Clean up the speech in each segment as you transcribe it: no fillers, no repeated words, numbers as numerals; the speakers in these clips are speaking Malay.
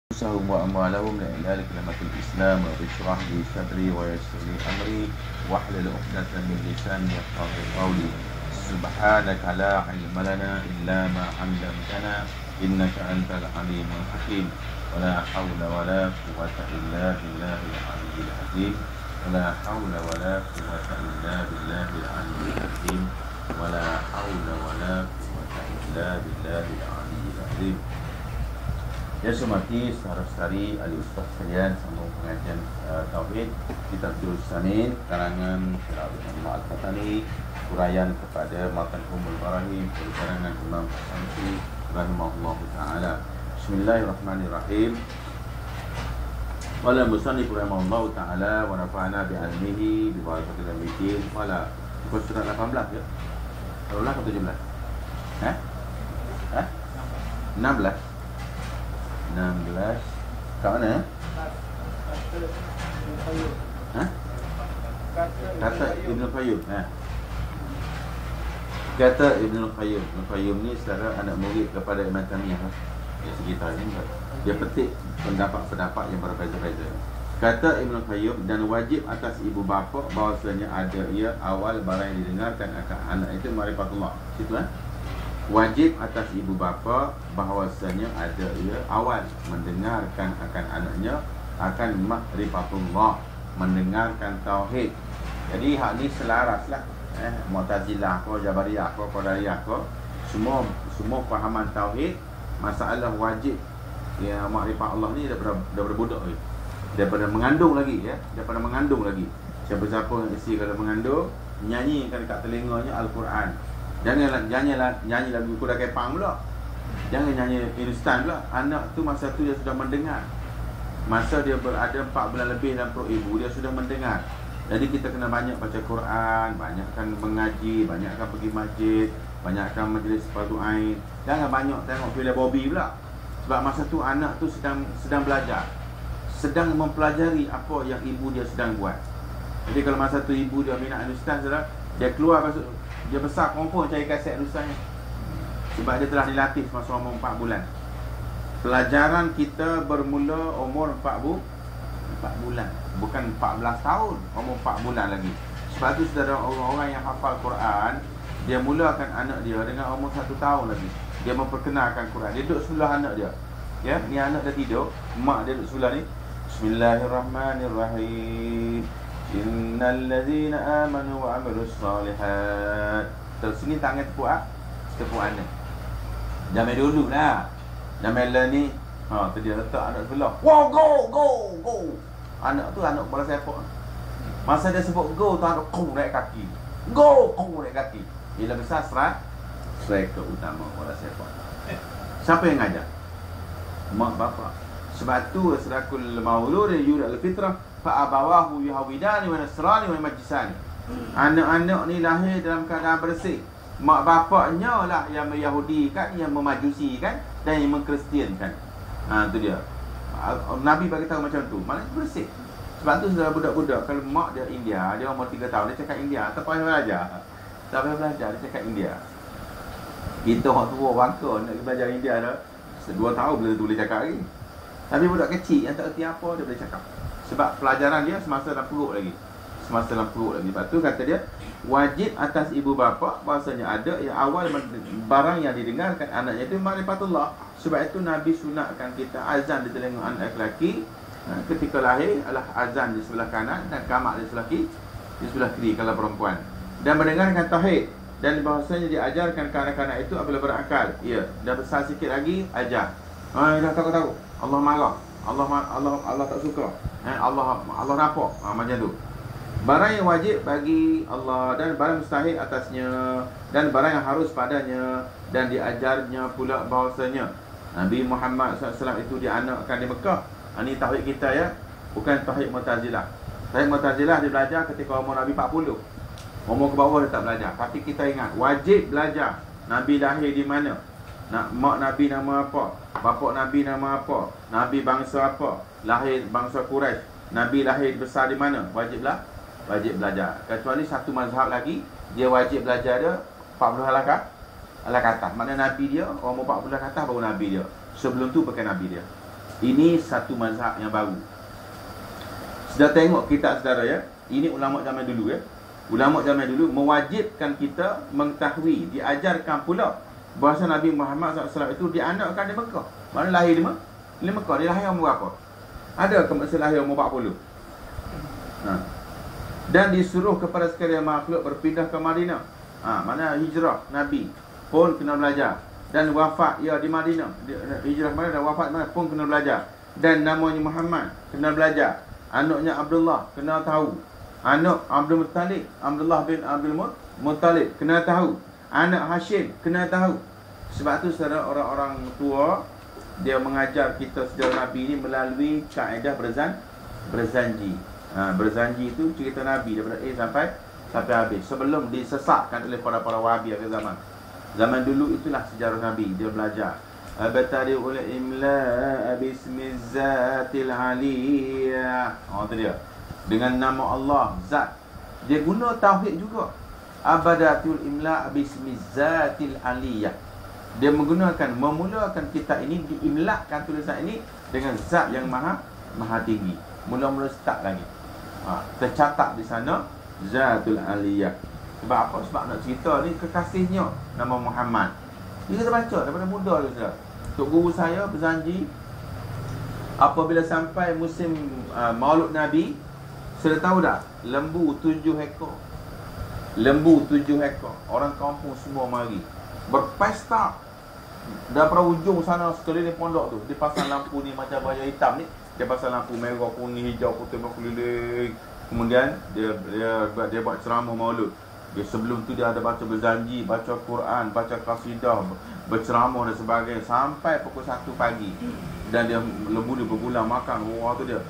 أنفسهم وأموالهم لإعلان كلمة الإسلام وبشرح لي صدري ويسر لي أمري واحلل عقدة من لساني يفقهوا قولي سبحانك لا علم لنا إلا ما علمتنا إنك أنت العليم الحكيم ولا حول ولا قوة إلا بالله العلي العظيم ولا حول ولا قوة إلا بالله العلي العظيم ولا حول ولا قوة إلا بالله العلي العظيم. Yang semati saudara-saudari ahli ustaz sekalian, sambung pengajian Tauhid Kitab Jurus Samin karangan Imam Al-Fatani, huraian kepada Matan Ummul Barahim karangan Imam As-Samsi rahimahullahu taala. Bismillahirrahmanirrahim. Qala musannif rahimahullahu taala wa nafa'ana bi ilmihi bi barakatil amitin. Qala surat 18 ya? 18 atau 17? 16 kat mana? Kata Ibn Qayyum. Kata Ibn Qayyum. Ibn Qayyum ni secara anak murid kepada Imam Tamiyah di sekitar ini. Dia petik pendapat-pendapat yang berbeza-beza. Kata Ibn Qayyum, dan wajib atas ibu bapa bahawasanya ada ia awal barang yang didengarkan akan anak itu marifatullah. Situ wajib atas ibu bapa bahawasanya ada ia awal mendengarkan akan anaknya akan makrifatullah, mendengarkan tauhid. Jadi hak ni selaraslah Mu'tazilah ko, Jabariyah ko, Qadariyah ko, semua fahaman tauhid, masalah wajib ya makrifat Allah ni daripada budak ni, daripada mengandung lagi ya, daripada mengandung lagi. Siapa-siapa yang isi kalau mengandung nyanyikan dekat telinganya Al-Quran. Jangan nyanyi lagu kuda kepang pula. Jangan nyanyi Hindustan pula. Anak tu masa tu dia sudah mendengar. Masa dia berada 4 bulan lebih dalam perut ibu, dia sudah mendengar. Jadi kita kena banyak baca Quran, banyakkan mengaji, banyakkan pergi masjid, banyakkan majlis fardu ain. Jangan banyak tengok filem Bobby pula. Sebab masa tu anak tu sedang belajar, sedang mempelajari apa yang ibu dia sedang buat. Jadi kalau masa tu ibu dia minat Hindustan, dia keluar masuk, dia besar confirm cari kaset Hindustannya. Sebab dia telah dilatih semasa umur 4 bulan. Pelajaran kita bermula umur 4 bulan, bukan 14 tahun, umur 4 bulan lagi. Sebab tu saudara, orang-orang yang hafal Quran, dia mulakan anak dia dengan umur 1 tahun lagi. Dia memperkenalkan Quran. Dia duduk sebelah anak dia. Ya, ni anak dah tidur, mak dia duduk sebelah ni. Bismillahirrahmanirrahim. Innal ladzina amanu wa 'amilus solihat. Terus sini tangan tepuk anak. Jangan dulu lah. Jangan ni. Tu dia letak anak sebelah. Wow, go. Anak tu anak kepala sepak. Masa dia sebut go tu anak naik kaki. Go naik kaki. Bila besar striker utama kepala sepak. Siapa yang ngajar? Mak bapak. Sebab tu serakul maulud yurul fitrah fa abawahu yuhawidani wa nasrani wa majisani. Anak-anak ni lahir dalam keadaan bersih. Mak bapaknya lah yang Yahudikan, yang memajusikan dan yang mengkristiankan. Tu dia. Nabi bagi tahu macam tu. Maknanya bersih. Sebab tu saudara budak-budak, kalau mak dia India, dia umur 3 tahun, dia cakap India, tak payah belajar. Dia cakap India. Kita orang tua bangka nak belajar India dah 2 tahun boleh cakap lagi. Tapi budak kecil yang tak erti apa, dia boleh cakap. Sebab pelajaran dia semasa dalam perut lagi. Lepas tu kata dia, wajib atas ibu bapa bahasanya ada yang awal barang yang didengarkan anaknya itu marifatullah. Sebab itu Nabi sunatkan kita azan di telinga anak lelaki ketika lahir adalah azan di sebelah kanan dan kamak di sebelah kiri kalau perempuan. Dan mendengarkan tauhid, dan bahasanya diajarkan kanak-kanak itu apabila berakal. Ya, dah besar sikit lagi ajar. Dah tahu. Allah marah. Allah tak suka. Allah nampak. Macam tu. Barang yang wajib bagi Allah dan barang mustahil atasnya, dan barang yang harus padanya, dan diajarnya pula bahawasanya Nabi Muhammad SAW itu dianakkan di Mekah. Ini tauhid kita ya, bukan tauhid Mu'tazilah. Tauhid Mu'tazilah dia belajar ketika umur Nabi 40. Umur ke bawah dia tak belajar. Tapi kita ingat, wajib belajar. Nabi lahir di mana? Mak Nabi nama apa? Bapak Nabi nama apa? Nabi bangsa apa? Lahir bangsa Quraisy. Nabi lahir besar di mana? Wajib belajar. Kecuali satu mazhab lagi, dia wajib belajar dia 40 halakat. Alah kata, maknanya Nabi dia umur 40 kata baru Nabi dia. Sebelum tu bukan Nabi dia. Ini satu mazhab yang baru. Sudah tengok kitab saudara ya. Ini ulama zaman dulu ya. Ulama zaman dulu mewajibkan kita mengetahui, diajarkan pula bahawa Nabi Muhammad SAW itu dianakkan di Mekah. Mana lahir di Mekah? Dia lahir umur berapa? Ada ke masa lahir umur 40? Dan disuruh kepada sekalian makhluk berpindah ke Madinah. Mana hijrah Nabi pun kena belajar. Dan wafat ia di Madinah. Hijrah mana dan wafat mana pun kena belajar. Dan namanya Muhammad kena belajar. Anaknya Abdullah kena tahu. Anak Abdul Muttalib, Abdullah bin Abdul Muttalib kena tahu. Anak Hashim kena tahu. Sebab tu saudara, orang-orang tua dia mengajar kita sejarah Nabi ini melalui kaedah berzanji. Berzanji itu cerita Nabi daripada A sampai habis, sebelum disesatkan oleh para Wahabi akhir zaman. Zaman dulu itulah sejarah Nabi. Dia belajar Abtari'ul imla bismizzatil aliyah. Itu dia. Dengan nama Allah, Zat. Dia guna tauhid juga. Abadatul imla bismizzatil aliyah. Dia memulakan kitab ini, diimlakkan tulisan ini dengan Zat yang maha tinggi. Mula-mula start lagi. Tercatat di sana Zatul aliyah. Sebab apa? Sebab nak cerita ni kekasihnya nama Muhammad. Dia kita baca daripada muda dulu saudara. Tok guru saya berjanji apabila sampai musim Maulud Nabi, sudah tahu dah, lembu 7 ekor. Lembu 7 ekor. Orang kampung semua mari berpesta. Daripada ujung sana sekeliling pondok tu, dia pasang lampu ni macam baju hitam ni. Dia pasang lampu merah, kuning, hijau, putih berkeliling. Kemudian dia buat ceramah Maulud. Dia sebelum tu dia ada baca berjanji, baca Quran, baca qasidah, berceramah dan sebagainya sampai pukul 1 pagi. Dan dia lembu dia berbulan makan. Wah tu dia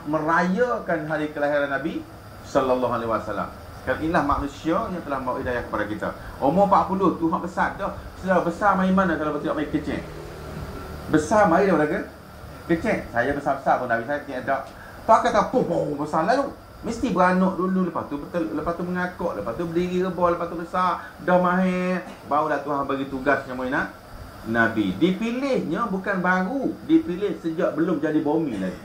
merayakan hari kelahiran Nabi sallallahu alaihi wasallam. Kan inilah manusia yang telah membawa hidayah kepada kita. Umur 40 tu hak besar dah. Sudah besar main mana kalau tidak main kecil? Besar main daripada kecil. Saya besar-besar pun Nabi saya tidak. Tak kata besar lalu. Mesti beranak dulu, lepas tu mengakuk, lepas tu berdiri rebah, lepas tu besar, dah mahir, barulah Tuhan bagi tugas yang mana Nabi. Dipilihnya bukan baru, dipilih sejak belum jadi bumi lagi.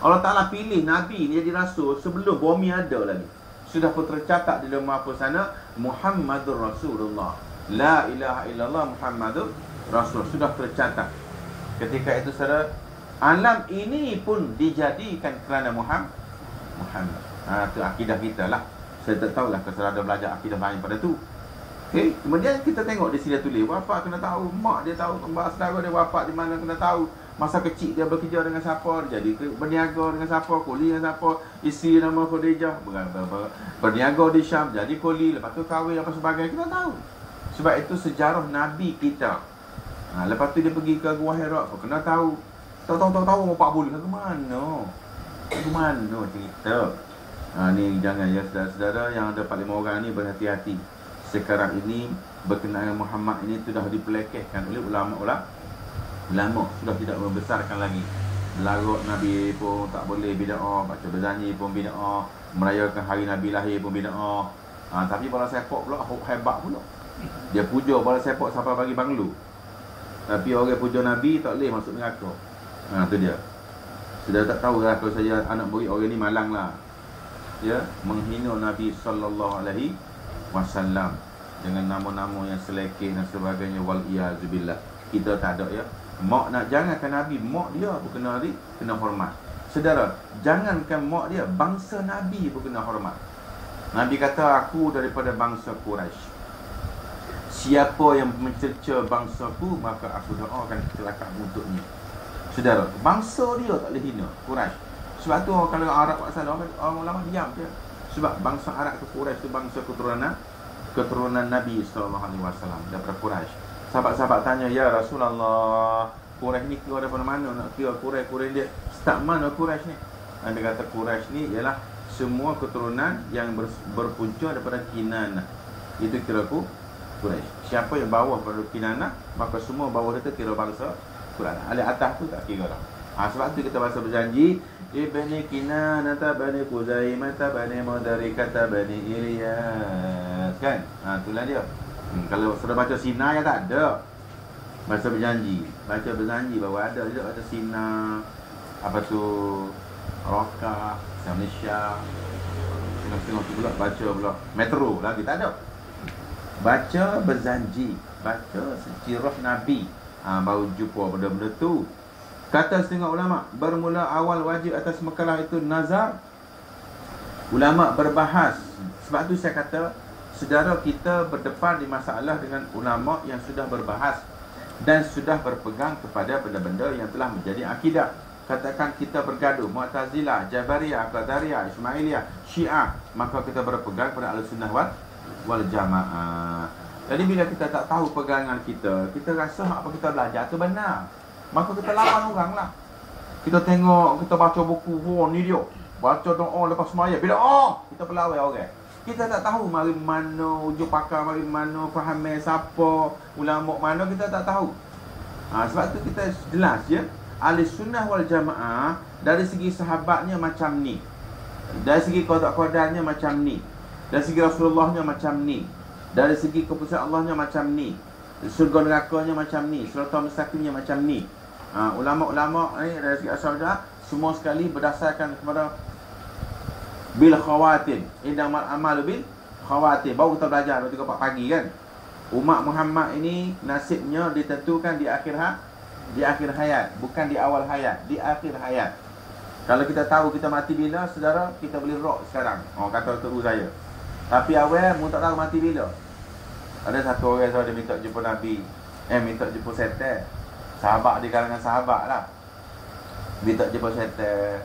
Allah Ta'ala pilih Nabi ni jadi rasul sebelum bumi ada lagi. Sudah pun tercatat di dalam apa sana, Muhammadur Rasulullah. La ilaha illallah Muhammadur Rasul. Sudah tercatat. Ketika itu saudara, alam ini pun dijadikan kerana Muhammad. Itu akidah kita lah. Saya tak tahulah kalau ada belajar akidah lain pada tu. Okay. Kemudian kita tengok di sini tulis wafat kena tahu, mak dia tahu, kembar saudara dia wafat di mana kena tahu. Masa kecil dia bekerja dengan siapa, dia jadi berniaga dengan siapa, kuli dengan siapa, isteri nama Khadijah, berniaga di Syam, jadi kuli, lepas tu kahwin apa sebagainya, kita tahu. Sebab itu sejarah Nabi kita. Lepas tu dia pergi ke Gua Hira, kena tahu. Tahu 40 ke mana cerita. Ni jangan ya saudara-saudara yang ada 45 orang ni berhati-hati. Sekarang ini berkenaan Muhammad ini sudah dipelekehkan oleh ulama-ulama. Sudah tidak membesarkan lagi. Larut Nabi pun tak boleh bid'ah, baca berjanji pun bid'ah, merayakan hari Nabi lahir pun bid'ah. Tapi bola sepak pula hebat pula. Dia puja bola sepak sampai bagi banglo. Tapi orang puja Nabi tak boleh masuk neraka. Tu dia. Sudah tak tahu lah kalau saya anak murid orang ni malang lah. Ya, menghina Nabi sallallahu alaihi wasallam dengan nama-nama yang selekeh dan sebagainya, wal iazubillah. Kita tak ada ya. Mak nak jangankan Nabi, mak dia pun kena hormat. Saudara, jangankan mak dia, bangsa Nabi pun kena hormat. Nabi kata, aku daripada bangsa Quraisy. Siapa yang mencerca bangsaku, maka aku doakan kecelakaan untuknya. Saudara, bangsa dia tak boleh hina, Quraisy. Sebab tu kalau Arab buat salah, orang lama diam je. Sebab bangsa Arab ke Quraisy tu bangsa keturunan Nabi SAW daripada Quraisy. Sahabat-sahabat tanya, ya Rasulullah, Quraisy ni kira daripada mana? Nak kira Quraisy dia start mana Quraisy ni? Anda kata Quraisy ni ialah semua keturunan yang berpunca daripada Kinanah. Itu kira Quraisy. Siapa yang bawah pada Kinanah, maka semua bawah itu kira bangsa Quraisy. Alih atas tu tak kira dah. Sebab tu kita bahasa berjanji, Ibni Kinanah bani Quzaimah bani Mudarikah bani Ilyas. Kan? Itulah dia. Kalau sudah baca Sinai tak ada. Baca berjanji bahawa ada sinar, apa tu, Roka, Malaysia, tengok tu pula baca pula Metro lagi tak ada. Baca berjanji, baca sirah Nabi, baru jumpa benda-benda tu. Kata setengah ulama, bermula awal wajib atas mukallaf itu nazar. Ulama berbahas. Sebab tu saya kata, saudara kita berdepan di masalah dengan ulama yang sudah berbahas dan sudah berpegang kepada benda-benda yang telah menjadi akidah. Katakan kita bergaduh Mu'tazilah, Jabariyah, Qadariyah, Ismailiyah, Syiah, maka kita berpegang pada Ahlussunnah wal Jamaah. Jadi bila kita tak tahu pegangan kita rasa apa kita belajar tu benar, maka kita lawan orang lah. Kita tengok, kita baca buku, ni dia baca doa lepas semaya, bila kita pelawai orang. Kita tak tahu mari mana ujung pakar, mari mana faham siapa, ulama mana, kita tak tahu. Sebab tu kita jelas je, Ahlussunnah wal Jamaah dari segi sahabatnya macam ni, dari segi qada-qadarnya macam ni, dari segi Rasulullahnya macam ni, dari segi keputusan Allahnya macam ni, surga nerakanya macam ni, siratal mustaqimnya macam ni. Ulama-ulama ni dari segi asal-usul semua sekali berdasarkan kepada bil khawatim, innamal amalu bil khawatim. Baru kita belajar 3-4 pagi kan. Umat Muhammad ini nasibnya ditentukan di akhir hayat, bukan di awal hayat, di akhir hayat. Kalau kita tahu kita mati bila, saudara, kita boleh rock sekarang. Kata guru saya. Tapi awal mu tak tahu mati bila. Ada satu orang dia minta jumpa Nabi, minta jumpa setan. Sahabat di kalangan sahabat lah, minta jumpa setan.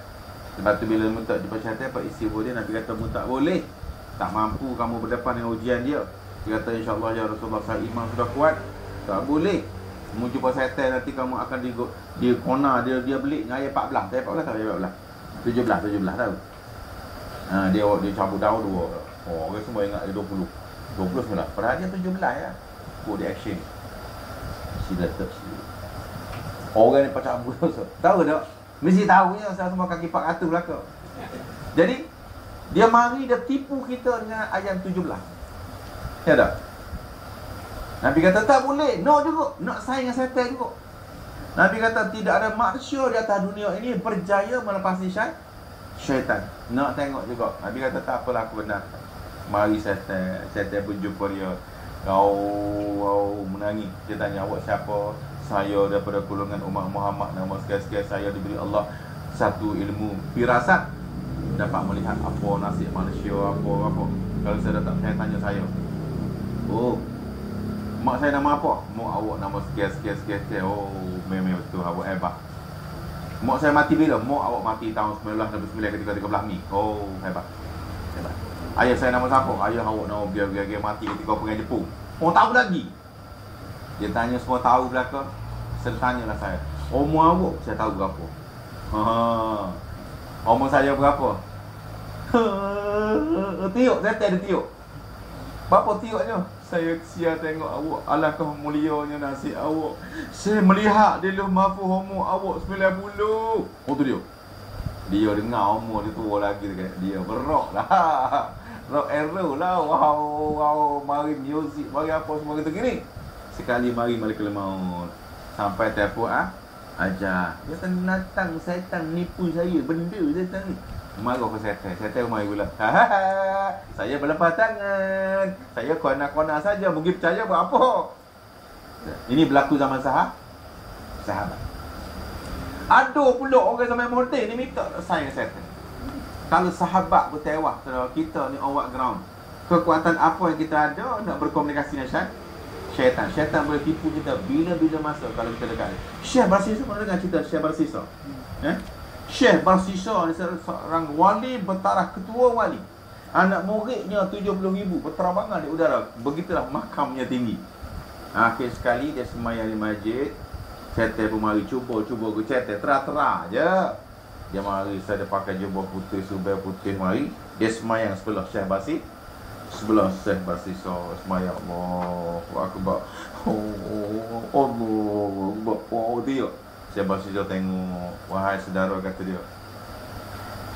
Lepas tu bila minta jumpa setan, Pak isi dia, Nabi kata mu tak boleh, tak mampu kamu berdepan dengan ujian dia. Dia kata insya-Allah ya Rasulullah, saya iman sudah kuat, tak boleh. Mu jumpa setan nanti kamu akan dia kona, dia beli dengan ayat 14. Ayat 14 tahu, ayat 14. 17 tahu. Dia cabut daun dua. Orang semua ingat dia 20 sebenarnya. Padahal dia 17 ya. Dia action. Sila tak sila. Orang ni pacak cabut. Tahu tak? Mesti tahu ya, saya semua kaki 400 belakang. Jadi dia mari dia tipu kita dengan ayat 17. Ya tak? Nabi kata tak boleh, no juga, nak saing dengan setan juga. Nabi kata tidak ada manusia di atas dunia ini berjaya melepasi syaitan. Nak tengok juga. Nabi kata tak apalah, aku benar. Mari setan pun jumpa dia. Kau menangis. Dia tanya, awak siapa? Saya daripada golongan umat Muhammad, nama sekian-sekian. Saya diberi Allah satu ilmu firasat, dapat melihat apa nasib manusia, apa. Kalau saya tak, saya tanya saya, mak saya nama apa? Mak awak nama sekian. Memang betul, awak hebat. Mak saya mati bila? Mak awak mati tahun 1969 ketika 13 Mei. Hebat. Ayah saya nama siapa? Ayah awak nama biar mati ketika pergi Jepun. Tahu lagi. Dia tanya semua tahu belaka. Saya tanyalah saya, umur awak? Saya tahu berapa. Umur saya berapa? Tiuk, saya tak ada tiuk. Berapa tiuknya? Saya kesian tengok awak, alangkah mulianya nasib awak. Saya melihat di Lauh Mahfuz umur awak 90. Tu dia. Dia dengar umur dia tua lagi dekat dia. Berok lah. Rock and roll lah. Wow. Mari music, mari apa semua gitu gini. Sekali mari malaikat maut. Sampai telefon ajar. Dia datang setan nipu saya. Benda setan ni. Marah ke setan mari pula. Saya berlepas tangan. Saya kona-kona saja. Mungkin percaya buat apa. Ini berlaku zaman sahabat. Ada pula orang zaman moden ni minta sayang setan. Kalau sahabat bertewah, kalau kita ni on ground, kekuatan apa yang kita ada nak berkomunikasi dengan syaitan. Syaitan boleh tipu kita bila-bila masa kalau kita dekat. Syekh Barsisa, pernah dengar cerita Syekh Barsisa? Syekh Barsisa ni seorang wali bertaraf, ketua wali. Anak muridnya 70,000 berterbangan di udara. Begitulah makamnya tinggi. Akhir sekali dia sembahyang di masjid. Syaitan pun mari cuba ke syaitan. Tera-tera je. Dia mari, saya pakai jubah putih, subah putih mari. Dia sembahyang sebelah Syekh Barsisa. Sebelah Syekh Barsisa sembahyang. Allahu Akbar. Allahu Akbar. Dia Syekh Barsisa tengok. Wahai saudara, kata dia,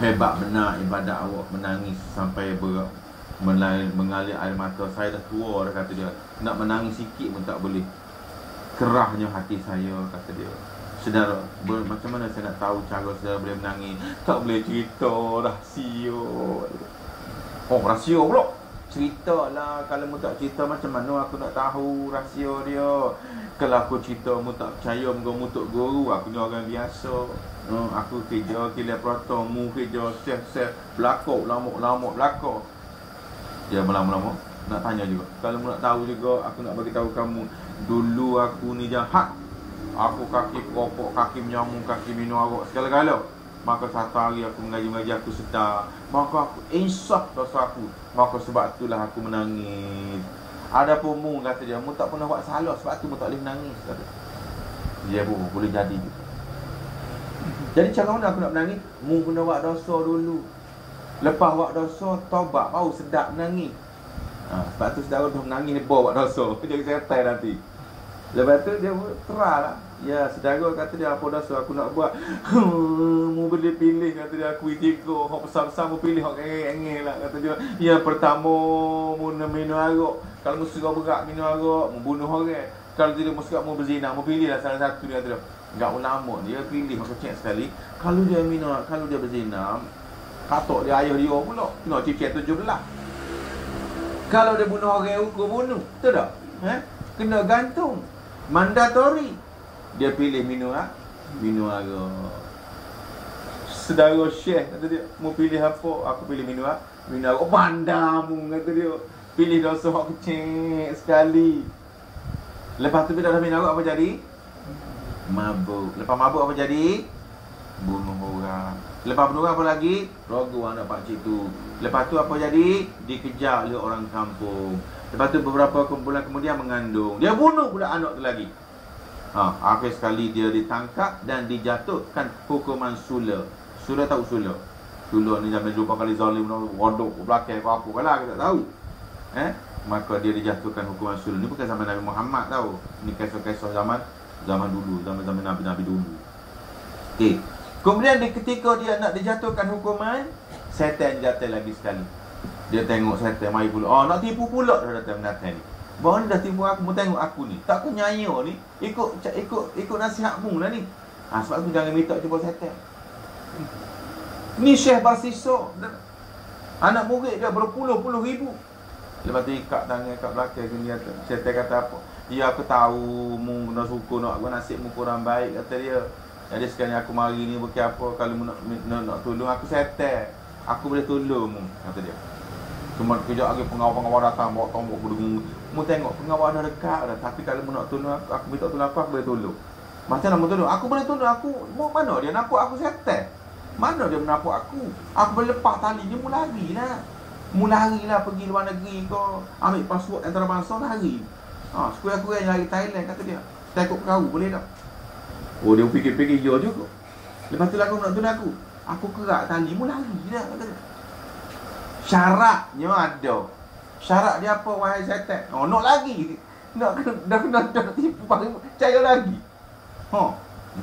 hebat benar ibadat awak, menangis sampai mengalir air mata. Saya dah tua dah, kata dia. Nak menangis sikit pun tak boleh. Kerahnya hati saya, kata dia. Saudara, macam mana saya nak tahu cara saudara boleh menangis? Tak boleh cerita rahsia. Oh, rahsia pula. Ceritalah. Kalau mu tak cerita, macam mana aku nak tahu rahsia dia? Kalau aku cerita, mu tak percaya, mu tok guru, aku ni orang biasa. Aku kerja kilat protong, mu kerja sel-sel belakok, lamuk-lamuk belakok. Dia lama-lama nak tanya juga. Kalau mu nak tahu juga, aku nak bagi tahu kamu. Dulu aku ni jahat. Aku kaki keropok, kaki menyamung, kaki minum arak, segala-gala. Maka satu hari aku mengaji-mengaji, aku sedar. Maka aku insaf dosa aku. Maka sebab itulah aku menangis. Ada pun mu, kata dia, mu tak pernah buat salah, sebab tu mu tak boleh menangis, kata. Dia pun boleh jadi juga. Jadi cara mana aku nak menangis? Mu kena buat dosa dulu. Lepas buat dosa, taubat, baru sedap menangis. Sebab tu saudara dah menangis, bawa buat dosa. Jadi setai nanti. Lepas tu dia terang lah. Ya, saudara kata dia, apa dosa aku nak buat? Mu boleh pilih, kata dia, aku tiga. Hak besar-besar mu pilih, hak engel-engel lah, kata dia. Ya, pertama mu minum arak. Kalau mu suka berat minum arak, mu bunuh orang. Kalau tidak mu suka mu berzina, mu pilih lah salah satu dia, kata dia. Enggak ulama, dia pilih, maka cek sekali. Kalau dia minum, kalau dia berzina, katok dia ayah dia pula. Kena cicit 17. Kalau dia bunuh orang, hukum bunuh. Betul tak? Kena gantung. Mandatori. Dia pilih minum arak. Saudara Syekh kata dia, mu pilih apa? Aku pilih minum arak. Bandamu, kata dia. Pilih dosa hak kecil sekali. Lepas tu bila dah minum arak, apa jadi? Mabuk. Lepas mabuk apa jadi? Bunuh orang. Lepas bunuh orang apa lagi? Rogo anak pakcik tu. Lepas tu apa jadi? Dikejar oleh orang kampung. Lepas tu beberapa bulan kemudian mengandung. Dia bunuh pula anak tu lagi. Akhir sekali dia ditangkap dan dijatuhkan hukuman sula. Sula tahu sula? Sula ni jangan jumpa kali zalim, rodok belakang apa lah, kita tak tahu. Maka dia dijatuhkan hukuman sula. Ni bukan zaman Nabi Muhammad tahu. Ni kisah-kisah zaman dulu, zaman Nabi-Nabi dulu. Okey. Kemudian ketika dia nak dijatuhkan hukuman, setan datang lagi sekali. Dia tengok setan mai pula. Nak tipu pula dah datang menatang ni. Baru ni dah tipu aku, mu tengok aku ni. Tak aku nyaya ni, ikut nasihatmu lah ni. Sebab tu jangan minta jumpa setan. Ni Syekh Basisa. Anak murid dia berpuluh-puluh ribu. Lepas tu ikat tangan kat belakang dia. Setan kata apa? Ya, aku tahu mu nak suka nak nasib mu kurang baik, kata dia. Jadi sekarang aku mari ni bukan apa, kalau mu nak tolong aku setan. Aku boleh tolong mu, kata dia. Cuma kejap lagi pengawal-pengawal datang bawa tombok berdengung. Mu tengok pengawal dah dekat dah, tapi kalau mu nak tolong aku minta tolong aku boleh tolong. Macam mana mu tolong? Aku boleh tolong aku. Mu mana dia nampak aku setan? Mana dia menampak aku? Aku boleh lepas tali dia, mu lari lah. Mu lari lah pergi luar negeri kau. Ambil pasport antarabangsa lari. Sekurang-kurangnya lari Thailand, kata dia. Takut kau boleh tak? Oh, dia fikir-fikir ya juga. Lepas tu lah kau nak tolong aku. Aku kerak tali, mu lari lah, kata dia. Syaratnya ada. Syarat dia apa, wahai setan? Nak lagi. Dah kena tipu percaya lagi.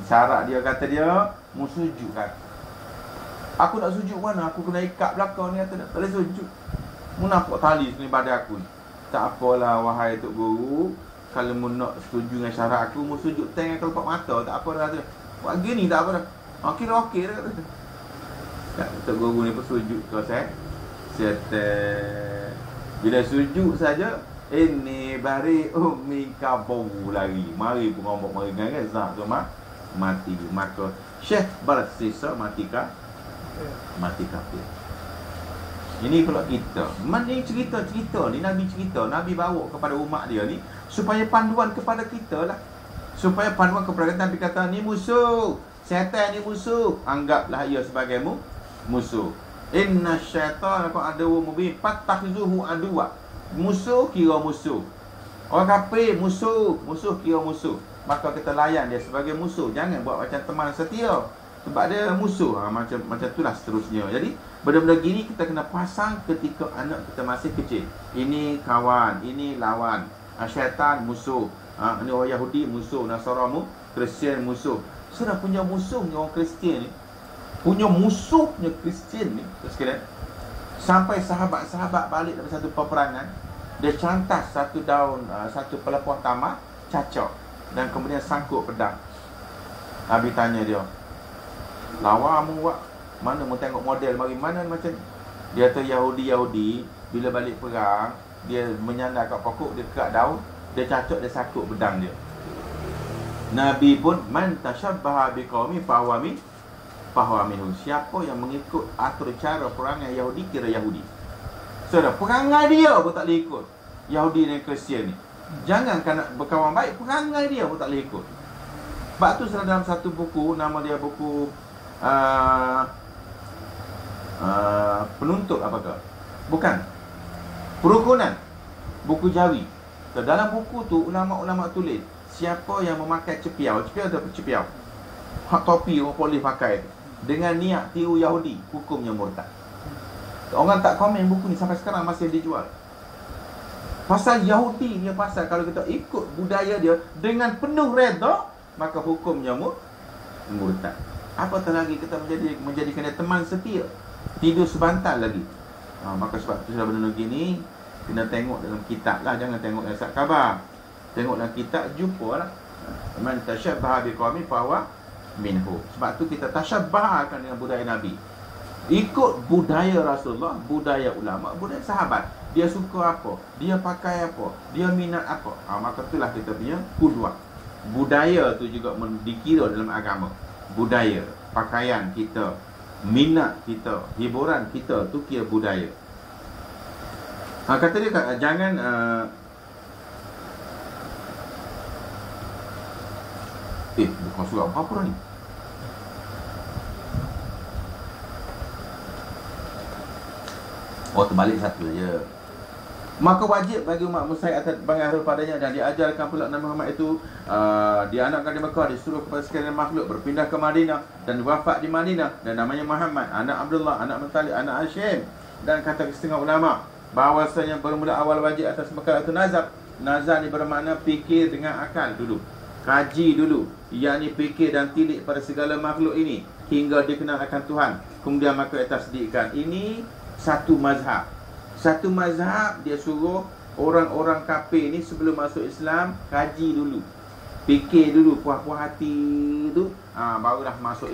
Syarat dia, kata dia, mu sujud kata. Aku nak sujud mana? Aku kena ikat belakang ni, kata dia. Tak boleh sujud. Mu nampak tali sini badan aku ni. Tak apalah, wahai Tok Guru. Kalau mu nak setuju dengan syarat aku, mu sujud tengah kelopak mata. Tak apa dah, kata dia. Buat gini tak apa dah. Kira okey dah, kata dia. Tok Guru ni pun sujud ke saya. Bila sujud saja, ini bari minka bau lari. Mari pun ngomong mari dengan zat tu mati. Maka Syekh Basisa mati kafir. Ini pula kita. Mana cerita ni Nabi cerita, Nabi bawa kepada umat dia ni supaya panduan kepada kita lah. Supaya panduan kepada kita. Nabi kata ni musuh. Syaitan ni musuh. Anggaplah ia sebagai musuh. Inna syaitan lakum aduwwun mubin fattakhizuhu aduwwa. Musuh kira musuh. Orang kafir musuh kira musuh. Maka kita layan dia sebagai musuh. Jangan buat macam teman setia. Sebab dia musuh. Macam itulah seterusnya. Jadi benda-benda gini kita kena pasang ketika anak kita masih kecil. Ini kawan, ini lawan. Syaitan musuh. Ini orang Yahudi musuh, Nasara Kristian musuh. Sudah punya musuhnya orang Kristian ni. Punya musuhnya Kristian ni, sekalian. Sampai sahabat-sahabat balik dari satu peperangan, dia cantas satu daun, satu pelepah tamar, cacak. dan kemudian sangkut pedang. Nabi tanya dia, lawa mu buat mana mu tengok model mari mana macam ni? Dia kata Yahudi bila balik perang, dia menyandar kat pokok, dia kerak daun, dia cacok, dia sakut pedang dia. Nabi pun man tashabbaha biqaumi fahuwa minhum. Siapa yang mengikut atur cara perangai Yahudi kira Yahudi. Saudara, perangai dia pun tak boleh ikut Yahudi dan Kristian ni. Jangan nak berkawan baik, perangai dia pun tak boleh ikut. Sebab tu dalam satu buku, nama dia buku penuntut apakah? Bukan. Perukunan. Buku Jawi. So, dalam buku tu ulama-ulama tulis siapa yang memakai cepiau tu apa cepiau? Hak topi orang polis pakai tu. Dengan niat tiru Yahudi, hukumnya murtad. Orang tak komen buku ni sampai sekarang masih dijual. Pasal Yahudi dia, pasal kalau kita ikut budaya dia dengan penuh redha, maka hukumnya murtad. Apatah lagi kita menjadikan dia teman setia, tidur sebantal lagi. Maka sebab tu sudah benda gini kena tengok dalam kitab lah, jangan tengok dalam surat khabar. Tengok dalam kitab, jumpalah. Man tashabbaha biqaumin fahuwa minhu. Sebab tu kita tashabbahkan dengan budaya Nabi. Ikut budaya Rasulullah, budaya ulama, budaya sahabat. Dia suka apa, dia pakai apa, dia minat apa, maka itulah kita punya qudwah. Budaya tu juga dikira dalam agama. Budaya, pakaian kita, minat kita, hiburan kita tu kira budaya. Kata dia jangan bukan surat apa ni? Terbalik satu je. Maka wajib bagi umat Muslim atas pengaruh padanya dan diajarkan pula Nabi Muhammad itu dianakkan di Mekah, disuruh kepada sekalian makhluk berpindah ke Madinah dan wafat di Madinah, dan namanya Muhammad, anak Abdullah, anak Muttalib, anak Hashim. Dan kata setengah ulama bahawasanya bermula awal wajib atas Mekah itu nazar. Nazar ni bermakna fikir dengan akal dulu, kaji dulu, yakni fikir dan tilik pada segala makhluk ini hingga dikenal akan Tuhan, kemudian maka tasdikkan. Ini satu mazhab. Satu mazhab dia suruh orang-orang kafir ni sebelum masuk Islam kaji dulu, fikir dulu, puas-puas hati tu, barulah masuk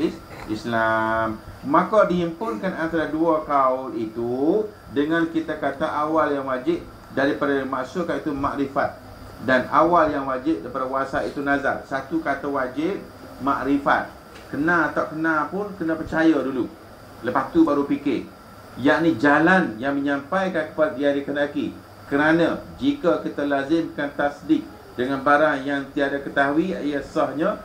Islam. Maka dihimpunkan antara dua kaul itu dengan kita kata awal yang wajib daripada masuk itu makrifat, dan awal yang wajib daripada wasa itu nazar. Satu kata wajib makrifat, kena atau kena pun kena percaya dulu, lepas tu baru fikir, yakni jalan yang menyampaikan kepada dia dikenaki. Kerana jika kita lazimkan tasdik dengan barang yang tiada ketahui, ia sahnya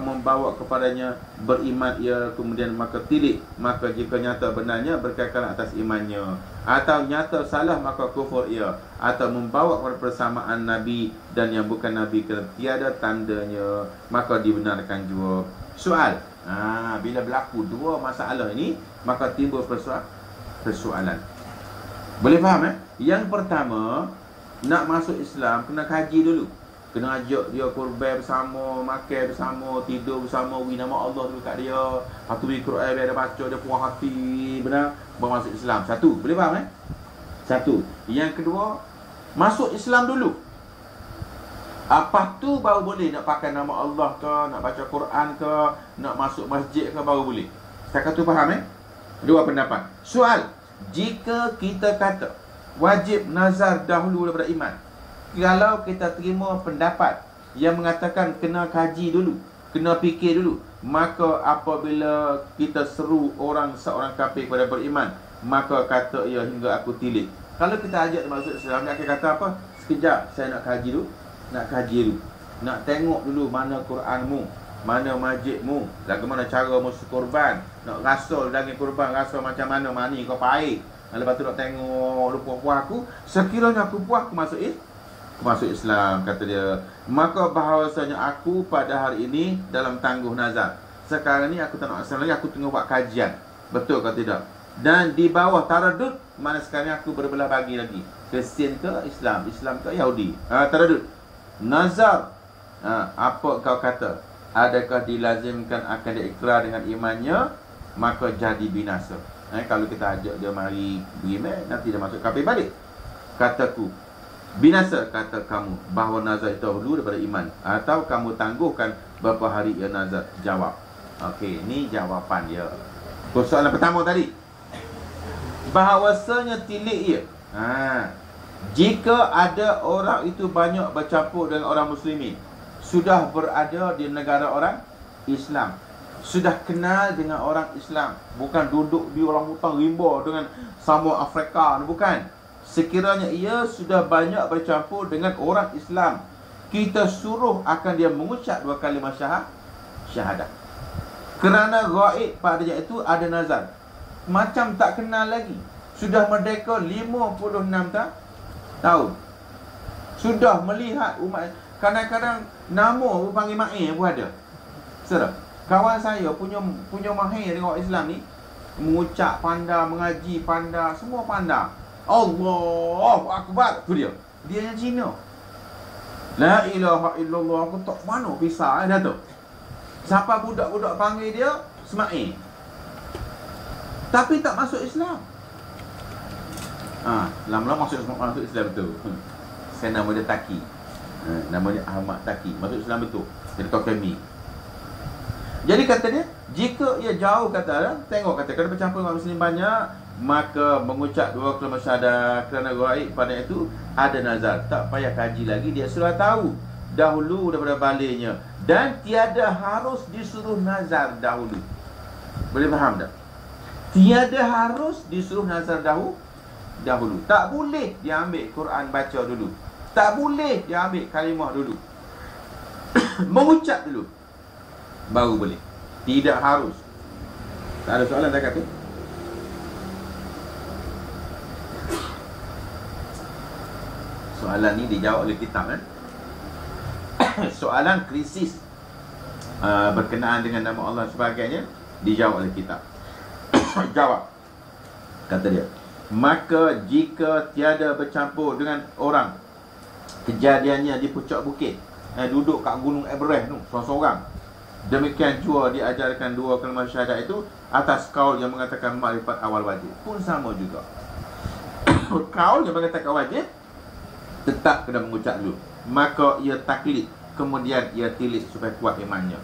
membawa kepadanya beriman ia, kemudian maka tilik, maka jika nyata benarnya berkekal atas imannya, atau nyata salah maka kufur ia, atau membawa kepada persamaan Nabi dan yang bukan Nabi kerana tiada tandanya, maka dibenarkan juga. Soal, bila berlaku dua masalah ini, maka timbul persoalan. Boleh faham Yang pertama, nak masuk Islam kena kaji dulu. Kena ajak dia kurban bersama, makan bersama, tidur bersama, wi nama Allah dulu kat dia. Lepas tu Quran dia baca, dia puas hati, benar, baru masuk Islam. Satu, boleh faham Satu. Yang kedua, masuk Islam dulu. Apa tu baru boleh nak pakai nama Allah ke, nak baca Quran ke, nak masuk masjid ke, baru boleh. Setakat tu faham Dua pendapat. Soal, jika kita kata wajib nazar dahulu daripada iman, kalau kita terima pendapat yang mengatakan kena kaji dulu, kena fikir dulu, maka apabila kita seru seorang kafir kepada beriman, maka kata ia hingga aku tilik. Kalau kita ajak dia masuk Islam, dia akan kata apa? Sekejap, saya nak kaji dulu, nak tengok dulu mana Quranmu, mana masjidmu, bagaimana cara musuh korban, nak rasul daging korban, rasul macam mana, mani kau pahit. Lepas tu nak tengok puas aku, sekiranya aku puas, aku masuk Islam, kata dia. Maka bahawasanya aku pada hari ini dalam tangguh nazar. Sekarang ni aku tak nak Islam lagi, aku tengah buat kajian, betul ke tidak. Dan di bawah taradud, mana sekarang aku berbelah bagi lagi, Kristian ke Islam, Islam ke Yahudi. Taradud nazar, apa kau kata, adakah dilazimkan akan diikrar dengan imannya, maka jadi binasa. Kalau kita ajak dia mari beriman, nanti dia masuk kafir balik. Kataku, Binasa kata kamu bahawa nazar itu dahulu daripada iman, atau kamu tangguhkan berapa hari ia nazar? Jawab. Okey, ni jawapan dia. Soalan pertama tadi, bahawasanya tilik ia, jika ada orang itu banyak bercampur dengan orang muslimin, sudah berada di negara orang Islam, sudah kenal dengan orang Islam, bukan duduk di orang hutan rimba dengan sama Afrika, bukan. Sekiranya ia sudah banyak bercampur dengan orang Islam, kita suruh akan dia mengucap 2 kalimah syahadah. Kerana gaib padanya itu ada nazar, macam tak kenal lagi. Sudah merdeka 56 tahun, sudah melihat umat. Kadang-kadang nama panggil Ma'in pun ada. Serah kawan saya punya mahir dengan Islam ni, mengucap pandai, mengaji pandai, semua pandai. Allahu Akbar, tu dia. Dia yang Cina. La ilaha illallah. Aku tak mana pisah dah tu. Siapa budak-budak panggil dia Ismail, tapi tak masuk Islam. Lama-lama masuk Islam betul. Saya nama dia Taki. Nama dia Ahmad Taki. Masuk Islam betul. Jadi kau kami. Jadi kata dia, jika ia jauh, kata, tengok kata, kerana bercampur dengan muslim banyak, maka mengucap 2 kalimah syahadah. Kerana gaib pada itu ada nazar, tak payah kaji lagi, dia sudah tahu dahulu daripada baliknya, dan tiada harus disuruh nazar dahulu. Boleh faham tak? Tiada harus disuruh nazar dahulu. Tak boleh dia ambil Quran baca dulu, tak boleh dia ambil kalimah dulu. Mengucap dulu baru boleh. Tidak harus. Tak ada soalan dah kata. Soalan ni dijawab oleh kitab kan? Soalan krisis berkenaan dengan nama Allah sebagainya dijawab oleh kitab. Jawab. Kata dia, maka jika tiada bercampur dengan orang, kejadiannya di puncak bukit, duduk kat gunung Everest tu seorang-seorang, demikian jua diajarkan 2 kalimah syahadah itu atas kaul yang mengatakan makrifat awal wajib pun sama juga. Kaul yang mengatakan wajib tetap kena mengucap dulu, maka ia taklid, kemudian ia tilik supaya kuat imannya.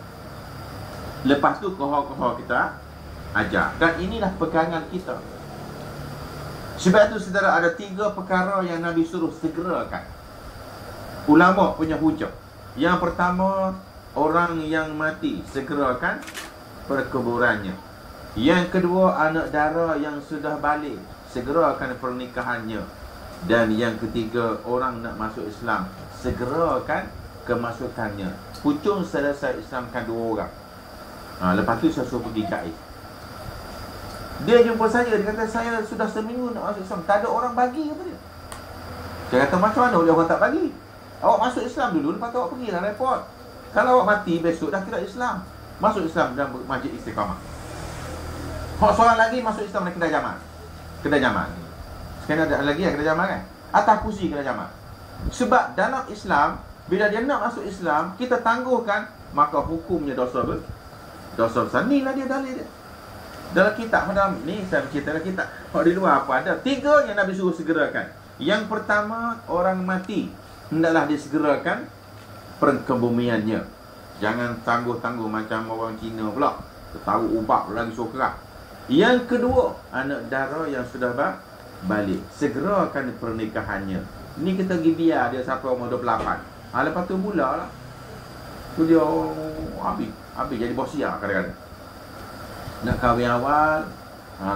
Lepas tu kohor-kohor kita ajar. Dan inilah pegangan kita. Sebab itu saudara, ada 3 perkara yang Nabi suruh segerakan. Ulama punya hujah. Yang pertama, orang yang mati, segerakan perkuburannya. Yang kedua, anak dara yang sudah balik, segerakan pernikahannya. Dan yang ketiga, orang nak masuk Islam, segerakan kemasukannya. Hujung selesai Islamkan 2 orang. Lepas tu saya suruh pergi gaib. Dia jumpa saya, dia kata saya sudah seminggu nak masuk Islam, tak ada orang bagi apa dia. Saya kata macam mana boleh orang tak bagi? Awak masuk Islam dulu, lepas tu awak pergilah report. Kalau awak mati besok dah kira Islam, masuk Islam dalam Masjid Istiqamah. Seorang lagi masuk Islam dalam kedai jamal. Kedai jamal. Sekarang ada lagi kedai jamal kan? Atas kursi kedai jamal. Sebab dalam Islam, bila dia nak masuk Islam, kita tangguhkan, maka hukumnya dosa besar. Inilah dia dalil dia. Dalam kitab, ni saya bercerita dalam kitab. Kalau di luar apa ada? 3 yang Nabi suruh segerakan. Yang pertama, orang mati, hendaklah disegerakan perkebumiannya. Jangan tangguh-tangguh macam orang Cina pula, tahu ubah lagi suruh kerak. Yang kedua, anak dara yang sudah balik, segerakan pernikahannya. Ni kita pergi biar dia sampai umur 28. Lepas tu mula lah, tu dia habis jadi bosia kadang-kadang. Nak kahwin awal,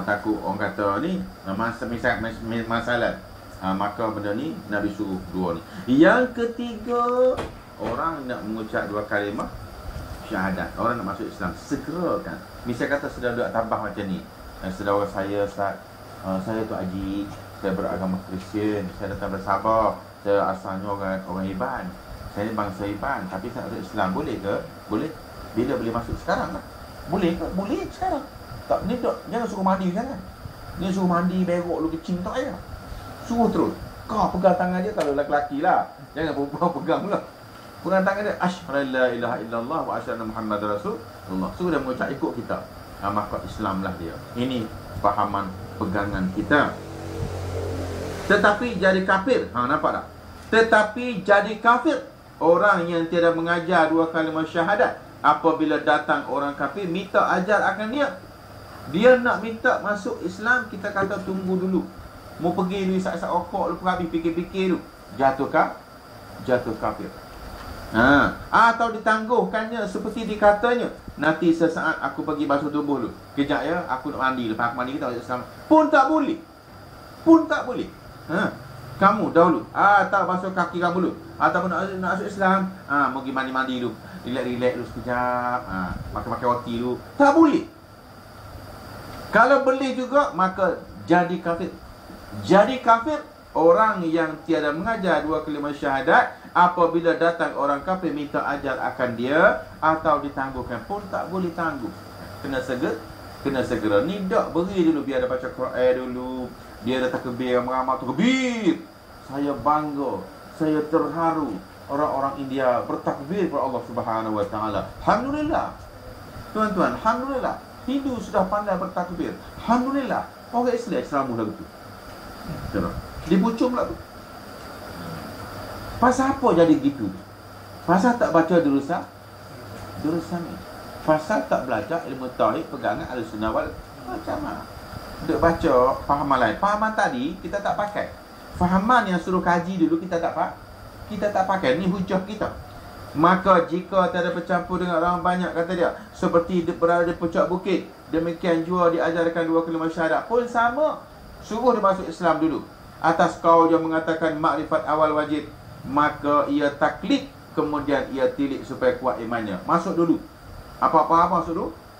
takut orang kata ni masalah, maka benda ni Nabi suruh 2 ni. Yang ketiga, orang nak mengucap 2 kalimah syahadat, orang nak masuk Islam, segerakan. Misal kata sudah duduk tabah macam ni, saudara saya, Ustaz, saya tu Haji, saya beragama Kristian, saya datang dari Sabah, saya asalnya orang Iban, saya ni bangsa Iban, tapi saya masuk Islam, boleh ke? Boleh. Bila boleh masuk? Sekarang lah. Boleh ke? Boleh sekarang. Tak, ni tak, jangan suruh mandi sekarang. Ni suruh mandi berok lu kecing tak payah. Suruh terus. Kau pegang tangan dia, kalau lelaki lah, jangan perempuan pegang pula. Pegang tangan dia, asyhadu an la ilaha illallah wa asyhadu anna Muhammadar Rasulullah. Suruh dia mengucap, ikut kita. Maka Islam lah dia. Ini fahaman pegangan kita. Tetapi jadi kafir, nampak tak? Tetapi jadi kafir orang yang tidak mengajar dua kalimah syahadat. Apabila datang orang kafir minta ajar akan dia, dia nak minta masuk Islam, kita kata tunggu dulu. Mau pergi dulu isap-isap rokok lepas habis fikir-fikir dulu. Jatuh kafir. Atau ditangguhkannya seperti dikatanya, nanti sesaat aku pergi basuh tubuh dulu. Kejap ya, aku nak mandi. Lepas aku mandi kita masuk Islam. Pun tak boleh. Kamu dahulu tak basuh kaki kamu dulu, ataupun nak masuk Islam, pergi mandi-mandi dulu, relax dulu sekejap, makan roti dulu. Tak boleh. Kalau boleh juga, maka jadi kafir. Jadi kafir orang yang tiada mengajar dua kalimah syahadat. Apabila datang orang kafir minta ajar akan dia atau ditangguhkan, pun tak boleh tangguh. Kena segera. Ni dak beri dulu, biar dia baca Quran dulu, dia dah takbir, meramal takbir. Saya bangga, saya terharu. Orang-orang India bertakbir kepada Allah Subhanahu Wa Taala. Alhamdulillah. Tuan-tuan, alhamdulillah. Hindu sudah pandai bertakbir. Alhamdulillah. Orang Islam seramu lagu tu. Dibucung pula tu. Pasal apa jadi gitu? Pasal tak baca durusan ni. Pasal tak belajar ilmu tauhid pegangan Ahlussunnah wal Jamaah. Duk baca fahaman lain. Fahaman tadi kita tak pakai. Fahaman yang suruh kaji dulu kita tak pakai. Ni hujah kita. Maka jika tiada bercampur dengan orang banyak, kata dia, seperti berada di puncak bukit, demikian jua diajarkan dua kalimah syahadat pun sama. Suruh dia masuk Islam dulu. Atas kau yang mengatakan makrifat awal wajib, maka ia taklid, kemudian ia tilik supaya kuat imannya. Masuk dulu. Apa-apa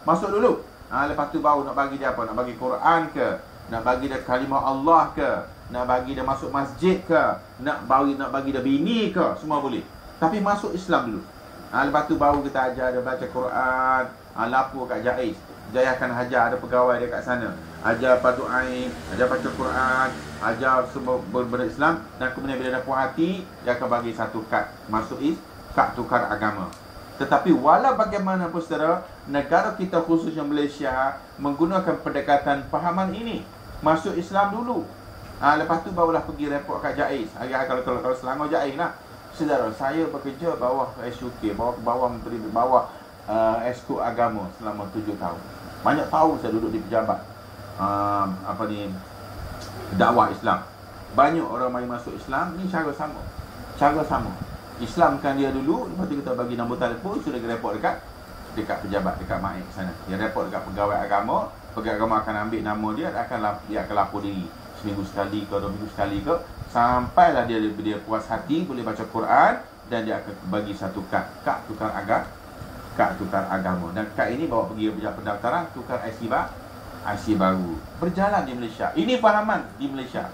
masuk dulu. Lepas tu baru nak bagi dia apa? Nak bagi Quran ke? Nak bagi dia kalimah Allah ke? Nak bagi dia masuk masjid ke? Nak bagi dia bini ke? Semua boleh. Tapi masuk Islam dulu. Lepas tu baru kita ajar dia baca Quran, lapor kat Jaiz. Jai akan hajar, ada pegawai dia kat sana. Ajar padu ain, ajar baca Quran, ajar semua berislam. Dan kemudian bila dia puas hati, dia akan bagi satu kad masuk kad tukar agama. Tetapi walau bagaimanapun saudara, negara kita khususnya Malaysia menggunakan pendekatan fahaman ini. Masuk Islam dulu. Lepas tu barulah pergi report kat Jaiz. Kalau Selangor Jaiz lah. Saudara, saya bekerja bawah SUK, bawah menteri, bawah Esko Agama selama 7 tahun. Banyak tahun saya duduk di pejabat dakwah Islam. Banyak orang mari masuk Islam ni cara sama. Islamkan dia dulu, lepas tu kita bagi nombor telefon, sudah report dekat pejabat, dekat MAIK sana. Dia report dekat pegawai agama akan ambil nama dia, dia akan lapor diri seminggu sekali ke 2 minggu sekali ke, sampailah dia puas hati boleh baca Quran, dan dia akan bagi satu kad tukar agama. Dan kad ini bawa pergi pendaftaran, tukar IC baru. Berjalan di Malaysia. Ini fahaman di Malaysia.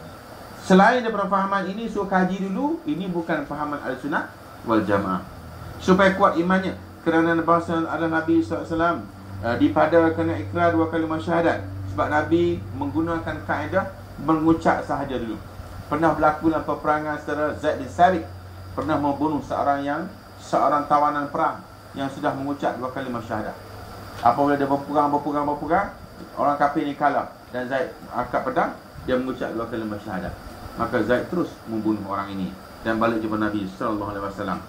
Selain daripada fahaman ini, suruh kaji dulu. Ini bukan fahaman Ahlussunnah wal Jamaah. Supaya kuat imannya. Kerana bahasa adalah Nabi SAW dipada kena ikrar dua kalimah syahadat. Sebab Nabi menggunakan kaedah mengucap sahaja dulu. Pernah berlaku dalam peperangan saudara, Zaid bin Sabit pernah membunuh seorang tawanan perang yang sudah mengucap dua kalimah syahadat. Apabila dia berperang, orang kafir ni kalah dan Zaid angkat pedang, dia mengucap dua kalimah syahadat. Maka Zaid terus membunuh orang ini dan balik jumpa Nabi SAW.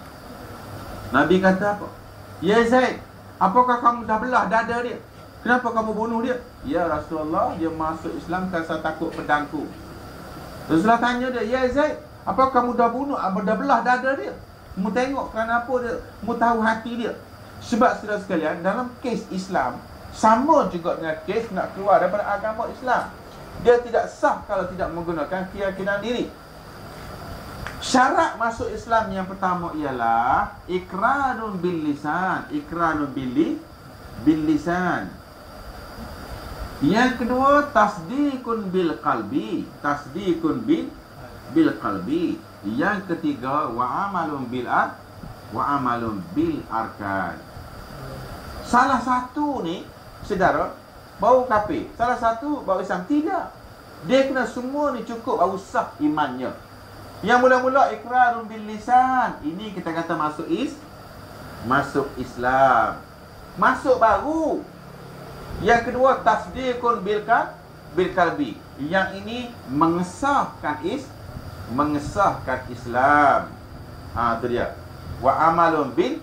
Nabi kata apa? Ya Zaid, apakah kamu dah belah dada dia? Kenapa kamu bunuh dia? Ya Rasulullah, dia masuk Islam kerana saya takut pedangku. Rasulullah tanya dia, ya Zaid, apakah kamu dah belah dada dia? Mu tengok kerana apa dia? Mu tahu hati dia. Sebab saudara sekalian, dalam kes Islam sama juga dengan kes nak keluar daripada agama Islam. Dia tidak sah kalau tidak menggunakan keyakinan diri. Syarat masuk Islam yang pertama ialah ikrarun bil lisan. Ikrarun bil lisan. Yang kedua, tasdikun bil qalbi. Tasdikun bil qalbi. Yang ketiga, wa amalun bil arkan. Salah satu ni, saudara, baru kafir. Salah satu baru Islam. Tidak. Dia kena semua ni cukup baru sah imannya. Yang mula-mula ikrarun bil lisan. Ini kita kata masuk Islam. Masuk baru. Yang kedua, tasdikun bil qalbi. Yang ini mengesahkan mengesahkan Islam. Itu dia. Wa amalun bil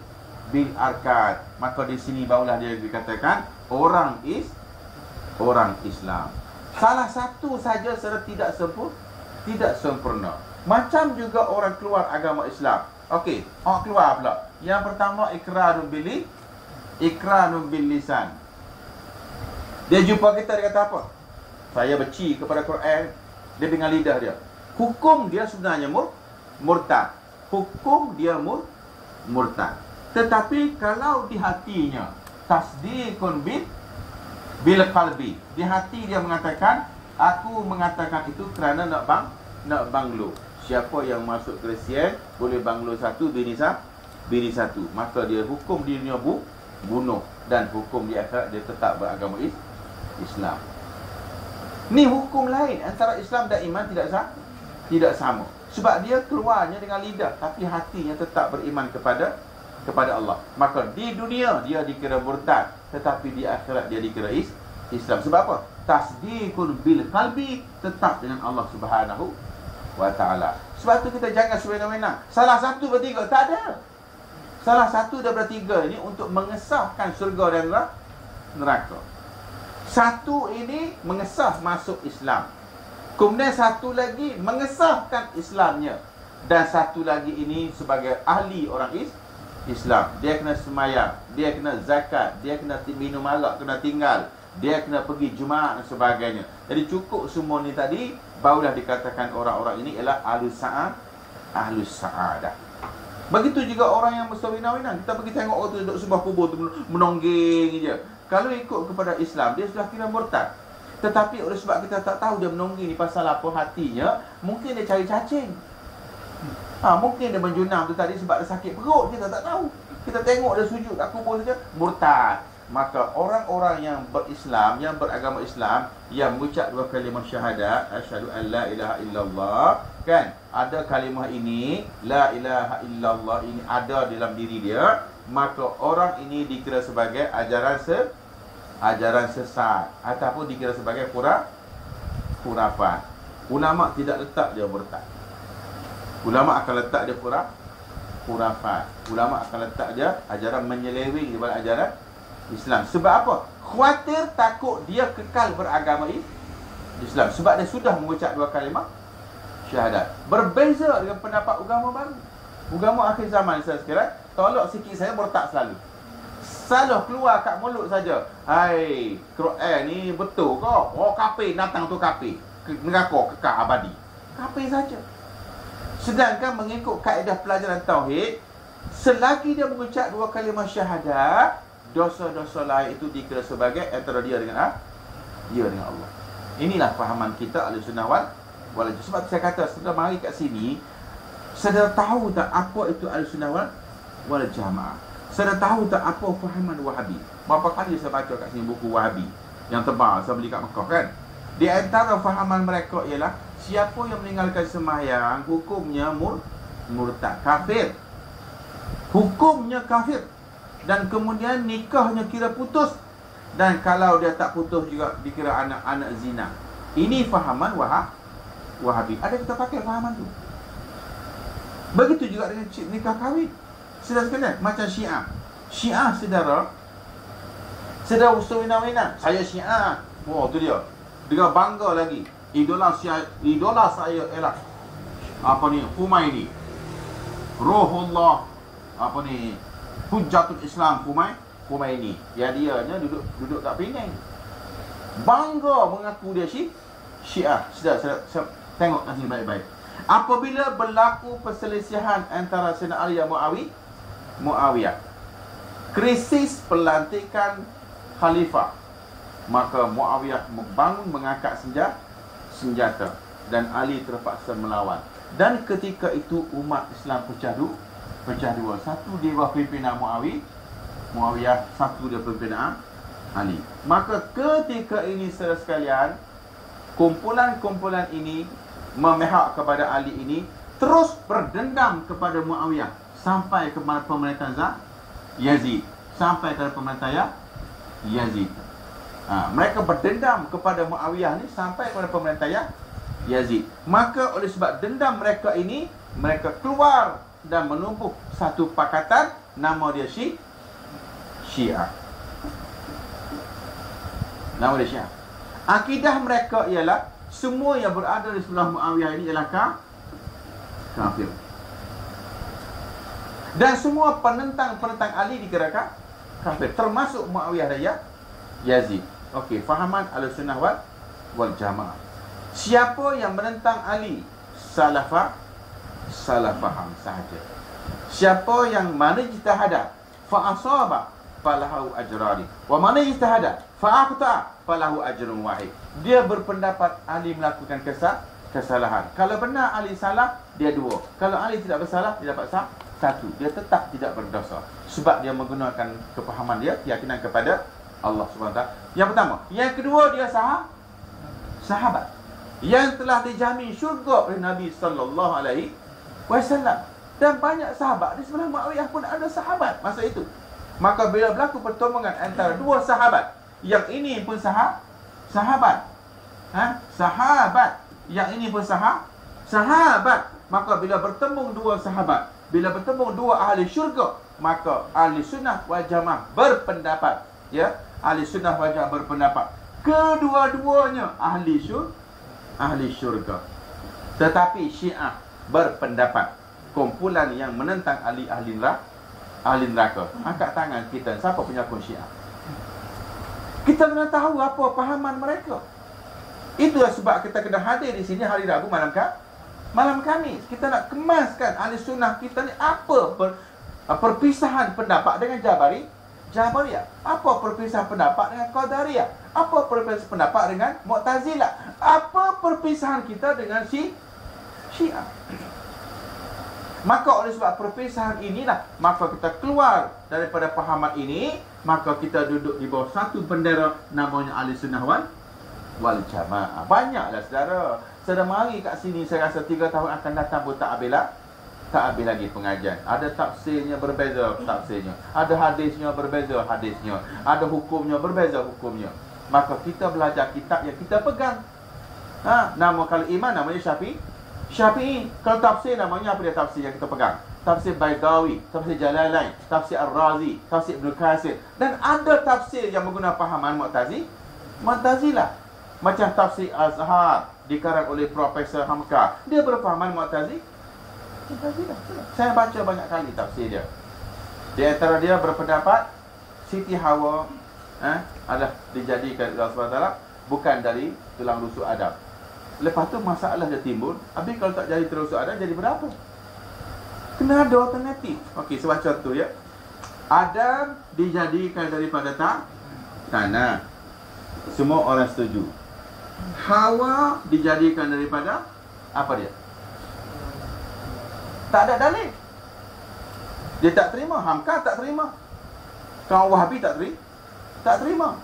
arkan. Maka di sini barulah dia dikatakan orang Islam. Salah satu saja secara tidak sempurna. Macam juga orang keluar agama Islam. Okey, orang keluar pula. Yang pertama ikrarun bil lisan. Dia jumpa kita, dia kata apa? Saya benci kepada Quran. Dia dengan lidah dia. Hukum dia sebenarnya murtad. Hukum dia murtad. Tetapi kalau di hatinya tasdiqun bil qalbi. Di hati dia mengatakan, aku mengatakan itu kerana nak banglo. Siapa yang masuk Kristian boleh banglo satu, bini satu. Maka dia hukum di dunia bunuh, dan hukum di akhirat dia tetap beragama Islam. Ni hukum lain antara Islam dan iman tidak sama. Sebab dia keluarnya dengan lidah, tapi hatinya tetap beriman kepada Allah. Maka di dunia dia dikira murtad, tetapi di akhirat dia dikira Islam. Sebab apa? Tasdiqun bil qalbi, tetap dengan Allah Subhanahu wa taala. Sebab tu kita jangan semena-mena salah satu bertiga, tak ada. Salah satu daripada tiga ini untuk mengesahkan syurga dan neraka. Satu ini mengesah masuk Islam. Kemudian satu lagi mengesahkan Islamnya. Dan satu lagi ini sebagai ahli orang Islam. Dia kena semayang, dia kena zakat, dia kena minum arak, kena tinggal, dia kena pergi Jumaat dan sebagainya. Jadi cukup semua ni tadi, barulah dikatakan orang-orang ini ialah ahlus sa'adah. Begitu juga orang yang bersawinan-winan. Kita pergi tengok orang tu duduk sebuah kubur tu menonggeng je. Kalau ikut kepada Islam, dia sudah kira murtad. Tetapi oleh sebab kita tak tahu dia menonggeng ni pasal apa hatinya, mungkin dia cari cacing. Mungkin dia menjunam tu tadi sebab dia sakit perut, kita tak tahu. Kita tengok dia sujud kat kubur saja, murtad. Maka orang-orang yang berislam, yang beragama Islam, yang mengucap dua kalimah syahadat, asyhadu an la ilaha illallah, kan? Ada kalimah ini, la ilaha illallah ini ada dalam diri dia, maka orang ini dikira sebagai ajaran sesat ataupun dikira sebagai khurafat. Ulama tidak letak dia murtad. Ulama akan letak dia khurafat. Ulama akan letak dia ajaran menyeleweng daripada ajaran Islam. Sebab apa? Khawatir takut dia kekal beragama Islam. Sebab dia sudah mengucap dua kalimah syahadat. Berbeza dengan pendapat agama baru. Agama akhir zaman saya sekarang, tolak sikit saya murtad selalu. Selalu keluar kat mulut saja. Hai, Quran ni betul ke? Oh, kafir, datang tu kafir. Neraka kekal abadi. Kafir saja. Sedangkan mengikut kaedah pelajaran tauhid, selagi dia mengucap dua kalimah syahadat, dosa-dosa lain itu dikira sebagai antara dia dengan Allah. Inilah fahaman kita Ahlussunnah wal Jamaah. Sebab saya kata setelah mari kat sini, saudara tahu tak apa itu Ahlussunnah wal Jamaah? Saudara tahu tak apa fahaman Wahabi? Berapa kali saya baca kat sini buku Wahabi yang tebal saya beli kat Mekah, kan? Di antara fahaman mereka ialah siapa yang meninggalkan sembahyang hukumnya murtad, kafir. Hukumnya kafir. Dan kemudian nikahnya kira putus. Dan kalau dia tak putus juga dikira anak-anak zina. Ini fahaman Wahabi. Ada kita pakai fahaman tu. Begitu juga dengan nikah kahwin. Saudara sekalian, macam Syiah. Syiah saudara usul-wina-wina. Saya Syiah. Oh, tu dia. Dengan bangga lagi. Idola saya ialah Khumaini. Ruhullah Hujjatul Islam Khumaini. Ya dianya duduk kat Penang. Bangga mengaku dia Syiah. Sudah tengok nanti baik-baik. Apabila berlaku perselisihan antara Sayyidina Ali dan Muawiyah, krisis pelantikan khalifah, maka Muawiyah membangun mengangkat senjata dan Ali terpaksa melawan. Dan ketika itu umat Islam pecah dua. Satu di bawah pimpinan Muawiyah, satu di bawah pimpinan Ali. Maka ketika ini saudara sekalian, kumpulan-kumpulan ini memihak kepada Ali ini terus berdendam kepada Muawiyah sampai ke pemerintahan Yazid, sampai ke pemerintahan Yazid. Mereka berdendam kepada Muawiyah ni sampai kepada pemerintahan Yazid. Maka oleh sebab dendam mereka ini, mereka keluar dan menubuh satu pakatan, nama dia Syiah. Nama dia Syiah. Akidah mereka ialah semua yang berada di sebelah Muawiyah ini ialah kafir. Dan semua penentang Ali dikirakan kafir, termasuk Muawiyah dan Yazid. Okey, fahaman Ahlussunnah wal Jamaah. Siapa yang menentang Ali, salah faham sahaja. Siapa yang mana ijtihada fa asaba falahu ajrani, wa mana ijtihada fa akhta falahu ajrun wahid. Dia berpendapat Ali melakukan kesalahan. Kalau benar Ali salah, dia 2. Kalau Ali tidak bersalah, dia dapat 1. Dia tetap tidak berdosa sebab dia menggunakan kepahaman dia, keyakinan kepada Allah Subhanahu Wa Taala. Yang pertama. Yang kedua, dia sahabat yang telah dijamin syurga oleh Nabi sallallahu alaihi wasallam. Dan banyak sahabat di sebelah Muawiyah pun ada sahabat masa itu. Maka bila berlaku pertemuan antara 2 sahabat, yang ini pun sahabat, sahabat, yang ini pun sahabat, maka bila bertemu 2 sahabat, bila bertemu 2 ahli syurga, maka ahli sunnah wal jamaah berpendapat, ya, ahli sunnah wal jamaah berpendapat kedua-duanya ahli syurga. Tetapi Syiah berpendapat kumpulan yang menentang Ali ahli neraka. Angkat tangan kita, siapa penyokong Syiah? Kita kena tahu apa pahaman mereka. Itulah sebab kita kena hadir di sini hari Rabu malam Khamis. Kita nak kemaskan ahli sunnah kita ni apa perpisahan pendapat dengan Jabariyah. Apa perpisahan pendapat dengan Qadariyah. Apa perpisahan pendapat dengan Mu'tazilah. Apa perpisahan kita dengan Syiah. Maka oleh sebab perpisahan inilah, maka kita keluar daripada pahaman ini, maka kita duduk di bawah satu bendera namanya Ahlussunnah wal Jamaah. Banyaklah saudara mari kat sini, saya rasa 3 tahun akan datang pun tak habis lagi pengajian. Ada tafsirnya berbeza tafsirnya, ada hadisnya berbeza hadisnya, ada hukumnya berbeza hukumnya. Maka kita belajar kitab yang kita pegang. Nama kalau iman namanya Syafi'i. Kalau tafsir namanya apa dia tafsir yang kita pegang? Tafsir Baidawi, tafsir Jalalain, tafsir Ar-Razi, tafsir Ibn Katsir. Dan ada tafsir yang menggunakan pahaman Mu'tazilah. Macam tafsir Azhar dikarang oleh Profesor Hamka. Dia berpahaman Mu'tazilah. Saya baca banyak kali tafsir dia. Di antara dia berpendapat Siti Hawa adalah dijadikan Allah SWT bukan dari tulang rusuk Adam. Lepas tu masalah dia timbul. Habis kalau tak jadi tulang rusuk Adam, jadi berapa? Kena ada alternatif. Okey, sebab contoh ya. Adam dijadikan daripada tanah. Semua orang setuju. Hawa dijadikan daripada apa dia? Tak ada dalil. Dia tak terima. Hamka tak terima. Kaum Wahabi tak terima.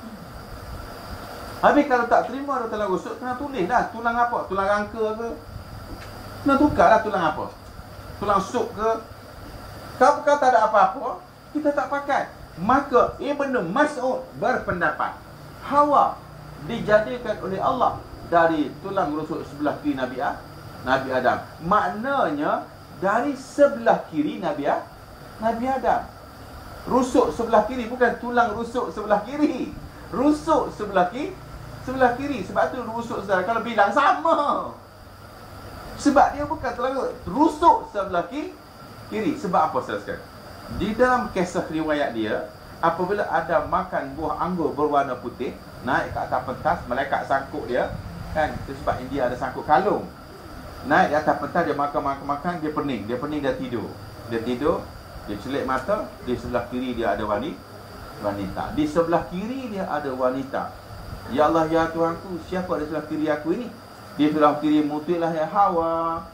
Habis kalau tak terima ada tulang rusuk, kena tulis dah. Tulang apa? Tulang rangka ke? Kena tukarlah tulang apa? Tulang sup ke? Kalau tak ada apa-apa, kita tak pakai. Maka Ibn Mas'ud berpendapat Hawa dijadikan oleh Allah dari tulang rusuk sebelah kiri Nabi Adam. Maknanya dari sebelah kiri Nabi Adam. Rusuk sebelah kiri, bukan tulang rusuk sebelah kiri. Rusuk sebelah kiri. Sebab tu rusuk sebelah, kalau bilang sama. Sebab dia bukan tulang rusuk sebelah kiri. Sebab apa saudara? Di dalam kisah riwayat dia, apabila Adam makan buah anggur berwarna putih, naik ke atas pentas, malaikat sangkut dia. Kan, sebab India ada sangkut kalung. Naik di atas pentas, dia makan, dia pening, dia tidur. Dia celik mata, di sebelah kiri dia ada wanita. Di sebelah kiri dia ada wanita. Ya Allah, ya Tuhanku, siapa di sebelah kiri aku ini? Di sebelah kiri mutilah ya Hawa.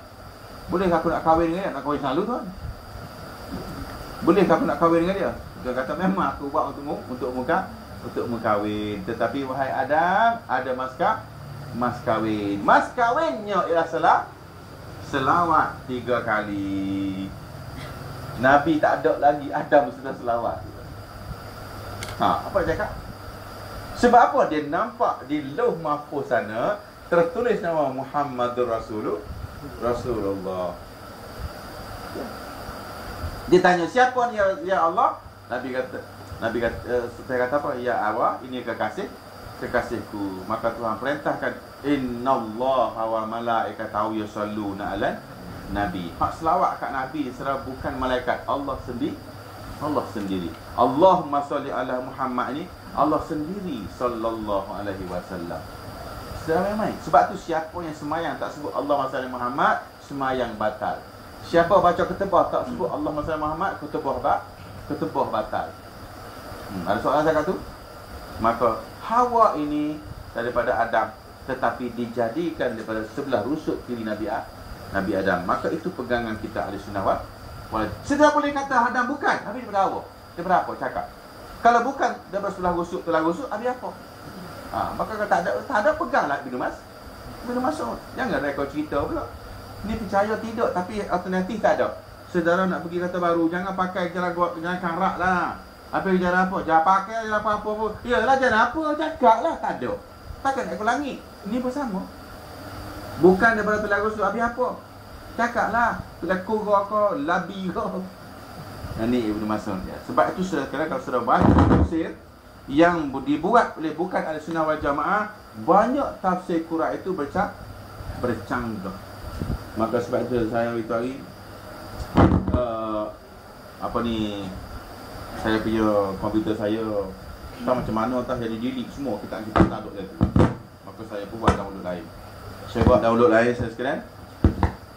Bolehkah aku nak kahwin dengan dia? Nak kahwin selalu tuan? Bolehkah aku nak kahwin dengan dia? Dia kata memang aku buat untuk kahwin. Tetapi wahai Adam, ada mas kahwin. Mas kahwinnya ialah selawat 3 kali. Nabi tak ada lagi, Adam sudah selawat. Apa dia cakap? Sebab apa? Dia nampak di Lauh Mahfuz sana tertulis nama Muhammadur Rasulullah. Dia tanya, siapa ni ya Allah? Nabi kata, saya kata apa? Ya Allah, ini kekasihku. Maka Tuhan perintahkan, innallaha wa malaikatahu yusalluna 'alan nabi. Hak selawat kat Nabi serah bukan malaikat, Allah sendiri. Allahumma salli ala Muhammad ni Allah sendiri sallallahu alaihi wasallam. Sudah main. Sebab tu siapa yang semayang tak sebut Allahumma salli Muhammad, semayang batal. Siapa baca ketubah tak sebut Allahumma salli Muhammad, ketubah batal. Ada soalan saya kata tu? Maka Hawa ini daripada Adam, tetapi dijadikan daripada sebelah rusuk kiri Nabi Adam. Maka itu pegangan kita ahli sunnah wal. Sudah boleh kata Adam bukan, Nabi daripada Hawa. Daripada apa cakap? Kalau bukan daripada sebelah rusuk telah rusuk, Nabi apa? Maka kalau tak ada peganglah Ibnu Mas'ud. Jangan rekod cerita pula. Ni percaya tidak, tapi alternatif tak ada. Saudara nak pergi kata baru, jangan pakai jalan karak lah. Apa jalan apa? Jangan pakai jalan apa-apa pun. Yalah jalan apa? Cakap lah. Tak ada. Takkan nak ke langit. Ini pun sama. Bukan daripada telah rusuk, habis apa? Cakap lah. Telah kurang ke, labi ke. Ini Ibnu Mas'ud. Sebab itu saudara, kalau saudara baca tafsir yang dibuat oleh bukan ahli sunnah wal jamaah, banyak tafsir Quran itu bercanggah. Maka sebab itu saya itu hari saya punya komputer saya tak macam mana tak jadi delete semua kita tak ada lagi. Maka saya pun buat download lain. Saya buat download lain saya sekalian.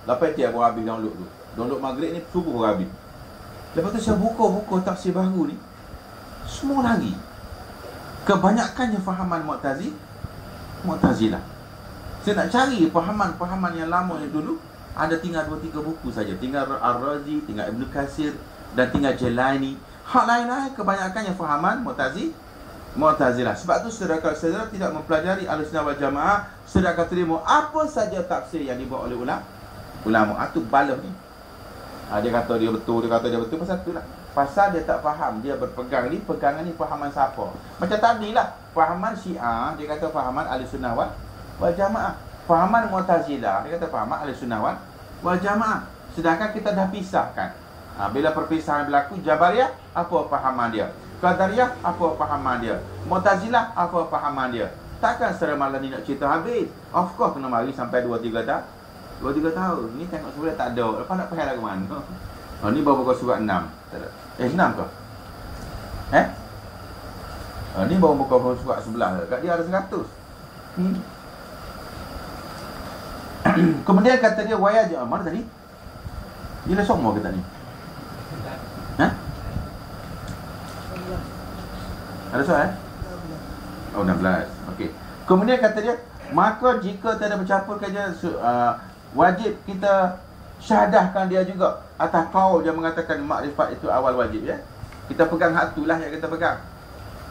Lepas tu aku habis download tu. Download maghrib ni subuh aku habis. Lepas tu saya buka tafsir baru ni. Semua lagi kebanyakannya fahaman Mu'tazilah. Saya nak cari fahaman yang lama yang dulu, ada tinggal 2-3 buku saja. Tinggal Ar-Razi, tinggal Ibnu Katsir dan tinggal Jalani. Hak lain-lain kebanyakannya fahaman Mu'tazilah. Sebab tu kalau saudara tidak mempelajari Ahlussunnah wal Jamaah, saudara akan terima apa saja tafsir yang dibuat oleh ulama. Itu balas ni. Dia kata dia betul, pasal tu lah. Pasal dia tak faham, dia berpegang ni, pegangan ni fahaman siapa. Macam tadi lah, fahaman Syiah, dia kata fahaman Ahlussunnah wal Jamaah. Fahaman Mu'tazilah, dia kata fahaman Ahlussunnah wal Jamaah. Sedangkan kita dah pisahkan. Bila perpisahan berlaku, Jabariyah, apa fahaman dia? Qadariyah, apa fahaman dia? Mu'tazilah, apa fahaman dia? Takkan secara malam ni nak cerita habis. Of course kena mari sampai 2-3 tahun. 2-3 tahun. Ni tengok sebelah tak ada. Lepas nak pergi lagu mana? Ni baru buka surat 6. 6 ke? Ni baru buka surat 11. Kat dia ada 100. Kemudian kata dia wayaj. Mana tadi? Dia semua ke tadi? Ada soalan? 16. Okey. Kemudian kata dia, maka jika tiada bercampur kerja, wajib kita syahadahkan dia juga atas kaul yang mengatakan makrifat itu awal wajib, ya. Kita pegang hak itulah yang kita pegang.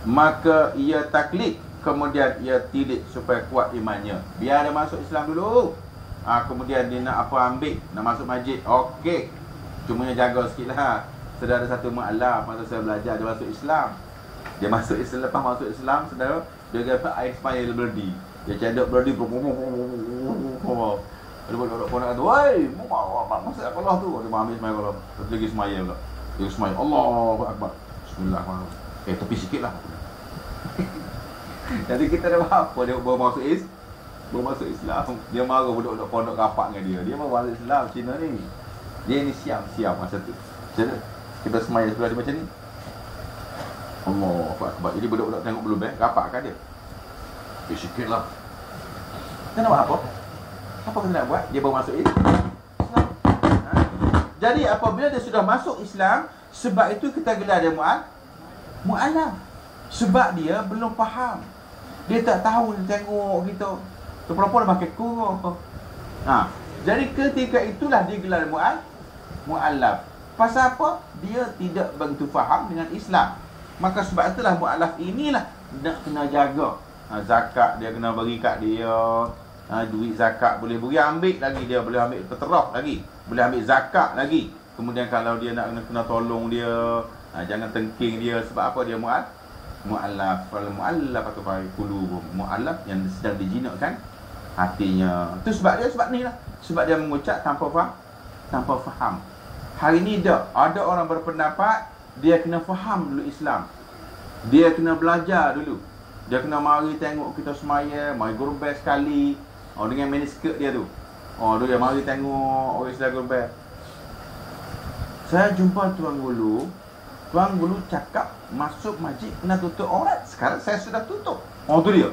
Maka ia taklid, kemudian ia tilik supaya kuat imannya. Biar dia masuk Islam dulu. Kemudian dia nak apa ambil, nak masuk masjid. Okey. Cuma jaga sikitlah. Saudara satu mu'alaf masa saya belajar, dia masuk Islam. Dia masuk Islam, lepas masuk Islam, saudara, dia kata air spire berdi. Dia cedok berdi. Dia buat orang kata, "Woi, masuk Allah tu." Dia ambil semaya Allah. Terus lagi semaya pula. Dia semaya, Allahu Akbar. Bismillahirrahmanirrahim. Tepi sikitlah. Jadi kita dah apa dia baru masuk Islam. Dia marah budak-budak pondok rapat dengan dia. Dia baru masuk Islam Cina ni. Dia ni siap masa tu. Jadi kita semaya sebelah dia macam ni. Allahu Akbar. Jadi budak-budak tengok belum rapat kan dia. Sikitlah. Kita nak buat apa? Apa kita nak buat? Dia baru masuk Islam. Jadi apabila dia sudah masuk Islam, sebab itu kita gelar dia mu'alaf. Sebab dia belum faham. Dia tak tahu, dia tengok gitu. Tu perempuan pakai kurung. Jadi ketika itulah dia gelar mu'alaf. Pasal apa? Dia tidak begitu faham dengan Islam. Maka sebab itulah mu'alaf inilah nak kena jaga. Zakat dia kena bagi kat dia. Duit zakat boleh beri, ambil lagi dia, boleh ambil peterah lagi, boleh ambil zakat lagi. Kemudian kalau dia nak kena tolong dia, jangan tengking dia. Sebab apa? Dia mu'alaf. Kalau mu'alaf atau qulubum, mu'alaf yang sedang dijinakkan hatinya. Itu sebab ni lah. Sebab dia mengucap tanpa faham. Hari ni ada orang berpendapat dia kena faham dulu Islam. Dia kena belajar dulu. Dia kena mari tengok kita semaya, mari gurbel sekali. Dengan miniskirt dia tu. Dia mari tengok orang Islam gurbel. Saya jumpa Tuan Guru cakap masuk masjid kena tutup aurat. Sekarang saya sudah tutup. Tu dia.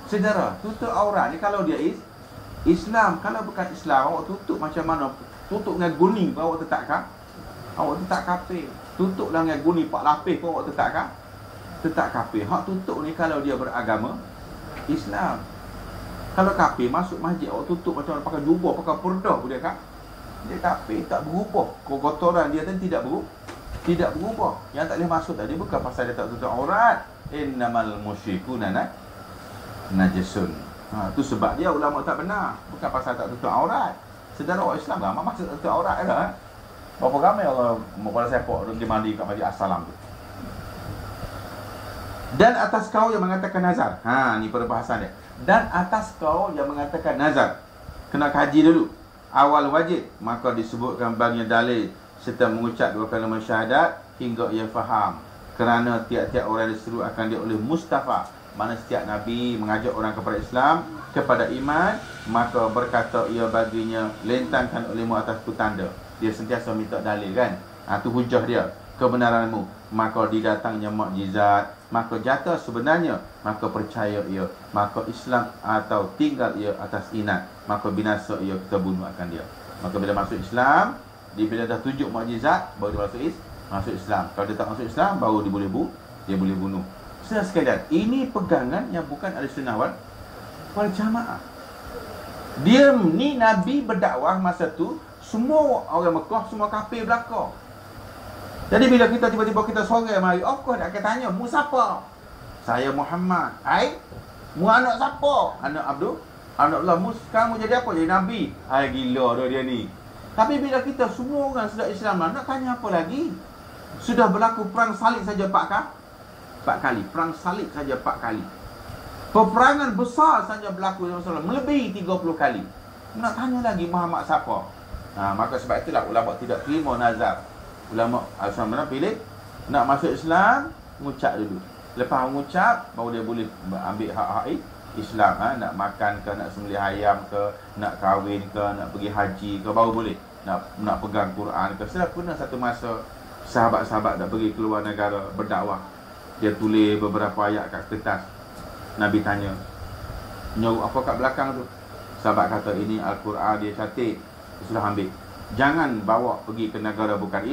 Saudara, tutup aurat ni kalau dia Islam, kalau bukan Islam awak tutup macam mana? Tutup dengan guni pun awak tetap kafir. Tutuplah dengan guni 4 lapis pun awak tetap kafir. Hak tutup ni kalau dia beragama Islam. Kalau kafir masuk masjid awak tutup macam mana, pakai jubah, pakai purdah pun dia kafir, tak berubah. Kotoran dia kan tidak berubah. Yang tak boleh masuk tadi bukan pasal dia tak tutup aurat. Innamal musyrikuna najasun. Tu sebab dia ulama tak benar. Bukan pasal tak tutup aurat. Sedara orang Islam ramai maksud tutup aurat dah. Berapa ramai Allah pada sepak pergi mandi kat Masjid As-Salam tu. Dan atas kau yang mengatakan nazar. Ni perbahasan dia. Dan atas kau yang mengatakan nazar. Kena kaji dulu. Awal wajib, maka disebutkan bagian dalil serta mengucap 2 kalimah syahadat hingga ia faham. Kerana tiap-tiap orang diseru akan dia oleh Mustafa. Mana setiap Nabi mengajak orang kepada Islam, kepada iman, maka berkata ia baginya, lentangkan olehmu atas tanda. Dia sentiasa minta dalil kan. Tu hujah dia, kebenaranmu. Maka didatangnya mukjizat, maka jatuh sebenarnya, maka percaya ia, maka Islam atau tinggal ia atas inat, maka binasa ia, kita bunuh akan dia. Maka bila masuk Islam, bila dah tunjuk mukjizat, baru dia masuk Islam. Kalau dia tak masuk Islam, baru dia boleh bunuh. Saudara sekalian, ini pegangan yang bukan Ahlussunnah wal Jamaah. Dia ni Nabi berdakwah masa tu, semua orang Mekah, semua kafir belaka. Jadi bila kita tiba-tiba kita sore mari, of course dia akan tanya, mu siapa? Saya Muhammad. Mu anak siapa? Anak Allah. Mu sekarang mu jadi apa? Jadi Nabi. Gila dah dia ni. Tapi bila kita semua orang sudah Islam, nak tanya apa lagi? Sudah berlaku perang salib saja 4 kali. Perang salib saja 4 kali. Peperangan besar saja berlaku melebihi 30 kali. Nak tanya lagi Muhammad siapa? Maka sebab itulah ulama tidak terima nazar. Ulama Al-Sunnah pilih nak masuk Islam, mengucap dulu. Lepas mengucap, baru dia boleh ambil hak-hak Islam. Nak makan ke, nak sembelih ayam ke, nak kahwin ke, nak pergi haji ke, baru boleh. Nak pegang Quran ke. Sudah pernah satu masa sahabat-sahabat nak pergi keluar negara berdakwah. Dia tulis beberapa ayat kat kertas. Nabi tanya, nyawa apa kat belakang tu? Sahabat kata, ini Al-Quran, dia cantik. Sudah ambil. Jangan bawa pergi ke negara bukan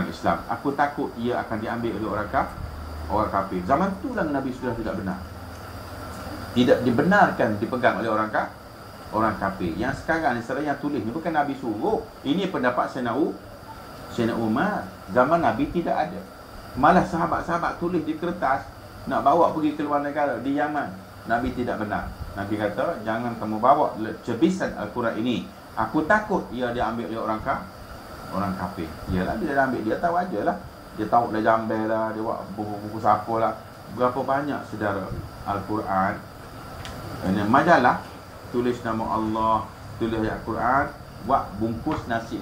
Islam. Aku takut ia akan diambil oleh orang kafir. Zaman tu lah Nabi sudah tidak benar. Tidak dibenarkan dipegang oleh orang kafir. Yang sekarang ni sebenarnya yang tulis ni bukan Nabi suruh. Ini pendapat Sayyidina Umar. Zaman Nabi tidak ada. Malah sahabat-sahabat tulis di kertas nak bawa pergi ke luar negara di Yaman. Nabi tidak benar. Nabi kata, jangan kamu bawa cebisan Al-Quran ini. Aku takut ia diambil oleh orang kafir. Yalah, bila dia ambil, dia tahu aja lah. Dia tahu dah jambel lah, dia buat buku-buku siapa lah. Berapa banyak saudara Al-Quran, majalah, tulis nama Allah, tulis ayat Quran, buat bungkus nasi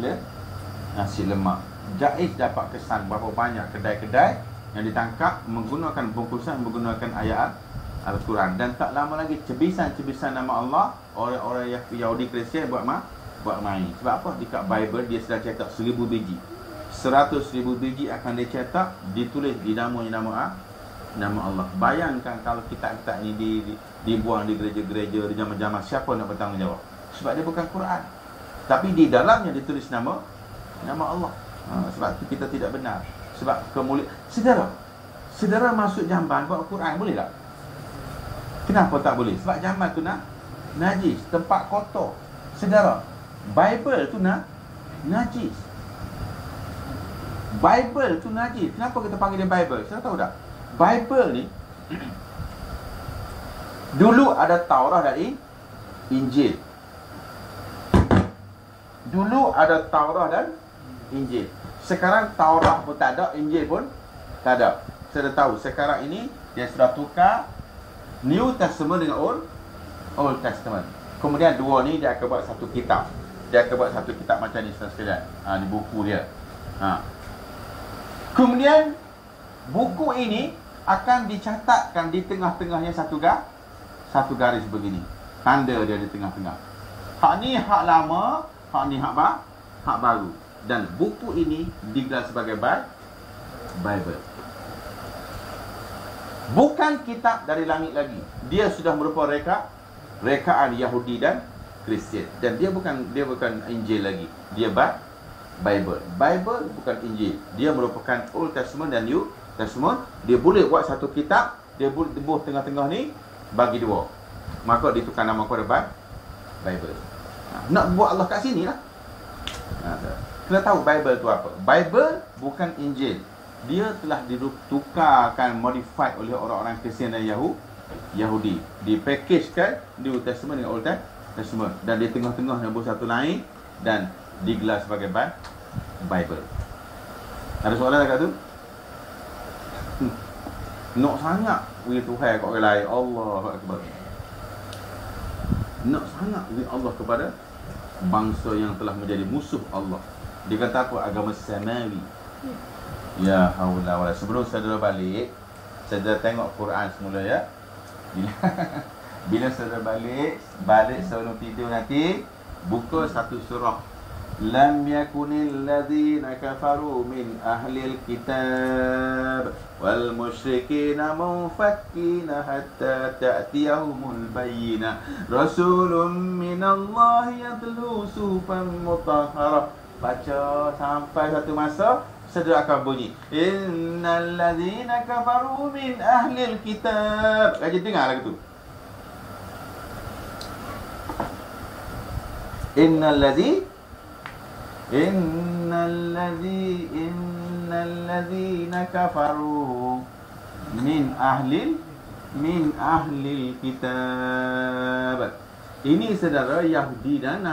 lemak. Jaiz dapat kesan berapa banyak kedai-kedai yang ditangkap menggunakan bungkusan, menggunakan ayat Al-Quran. Dan tak lama lagi cebisan-cebisan nama Allah, orang-orang Yahudi Kristian buat main. Sebab apa? Dekat Bible dia sudah cetak 1000 biji. 100,000 biji akan dicetak, ditulis di nama Allah. Bayangkan kalau kitab-kitab ini dibuang di gereja-gereja di zaman-zaman, siapa nak bertanggungjawab? Sebab dia bukan Quran. Tapi di dalamnya ditulis nama Allah. Sebab itu kita tidak benar. Sebab kemuliaan. Saudara masuk jamban buat Quran boleh tak? Kenapa tak boleh? Sebab jamban tu najis, tempat kotor. Saudara, Bible tu najis. Bible tu najis. Kenapa kita panggil dia Bible? Saya tahu tak? Bible ni dulu ada Taurat dan Injil. Dulu ada Taurat dan Injil. Sekarang Taurat pun tak ada, Injil pun tak ada. Saya dah tahu sekarang ini dia sudah tukar New Testament dengan Old Testament. Kemudian dua ni dia akan buat satu kitab. Dia akan buat satu kitab macam ni sekalian. Di buku dia. Kemudian buku ini akan dicatatkan di tengah-tengahnya satu garis begini. Tanda dia di tengah-tengah. Hak ni hak lama, hak ni hak baru. Dan buku ini digelar sebagai Bible. Bukan kitab dari langit lagi. Dia sudah merupakan rekaan Yahudi dan Kristian. Dan dia bukan Injil lagi. Dia Bible. Bible bukan Injil. Dia merupakan Old Testament dan New Testament. Dia boleh buat satu kitab, dia boleh tembus tengah-tengah ni bagi dua. Maka ditukar nama kepada Bible. Nak buat Allah kat sini lah. Kena tahu Bible tu apa. Bible bukan Injil. Dia telah ditukarkan, modified oleh orang-orang Kristian dan Yahudi. Dipackagekan New Testament dengan Old Testament. Dan di tengah-tengah nombor satu lain dan digelar sebagai Bible. Ada soalan dekat tu? Nak sangat beri Tuhan kat orang lain. Allahu Akbar. Nak sangat beri Allah kepada bangsa yang telah menjadi musuh Allah. Dia kata apa? Agama samawi. Ya haula wala. Sebelum saudara balik, saudara tengok Quran semula ya. Bila saudara balik sebelum tidur nanti, buka satu surah. Lam yakunil ladzina kafaru min ahlil kitab wal musyrikina munfakkina hatta ta'tiyahumul bayyinah rasulun minallahi yatlu suhufan mutahharah. Baca sampai satu masa saudara akan bunyi innal ladzina kafaru min ahlil kitab. Kaji dengar lagu tu. Innal ladzina kafaru min ahlil kitab. Ini saudara Yahudi dan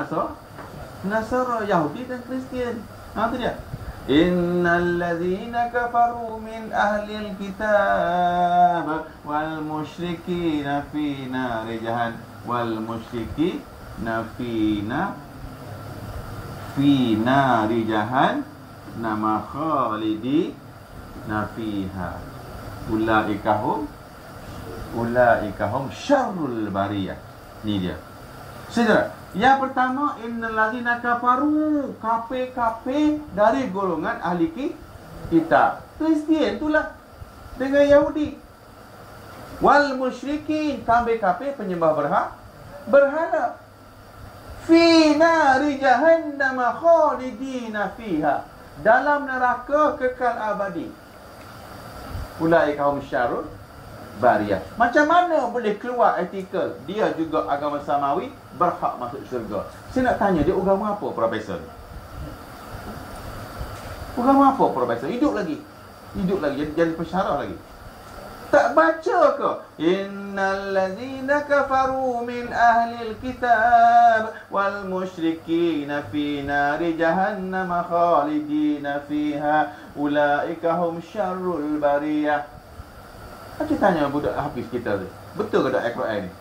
Nasara, Yahudi dan Kristian. Tu dia. Innal ladzina kafaru min ahlil kitab wal musyrikina fi nari jahannam wal musyrikina fi nari jahannam khalidina fiha ulaika hum syarrul bariyah. Ni dia. Saudara, yang pertama innal ladzina kafaru, kafir dari golongan ahli kitab. Kristian itulah dengan Yahudi. Wal musyrikin, kafir penyembah berhala. Fi nari jahannam khalidina fiha, dalam neraka kekal abadi. Ulaika hum syarrul bariyah. Macam mana boleh keluar artikel dia juga agama samawi berhak masuk syurga? Saya nak tanya dia agama apa profesor? Agama apa profesor? Hidup lagi jadi pensyarah lagi. Tak baca ke? Innal ladzina kafaru min ahlil kitab wal musyrikina fi nari jahannam khalidina fiha ulaika hum syarrul bariyah. Aku tanya budak hafiz kita tu, betul ke tak Al-Quran ni?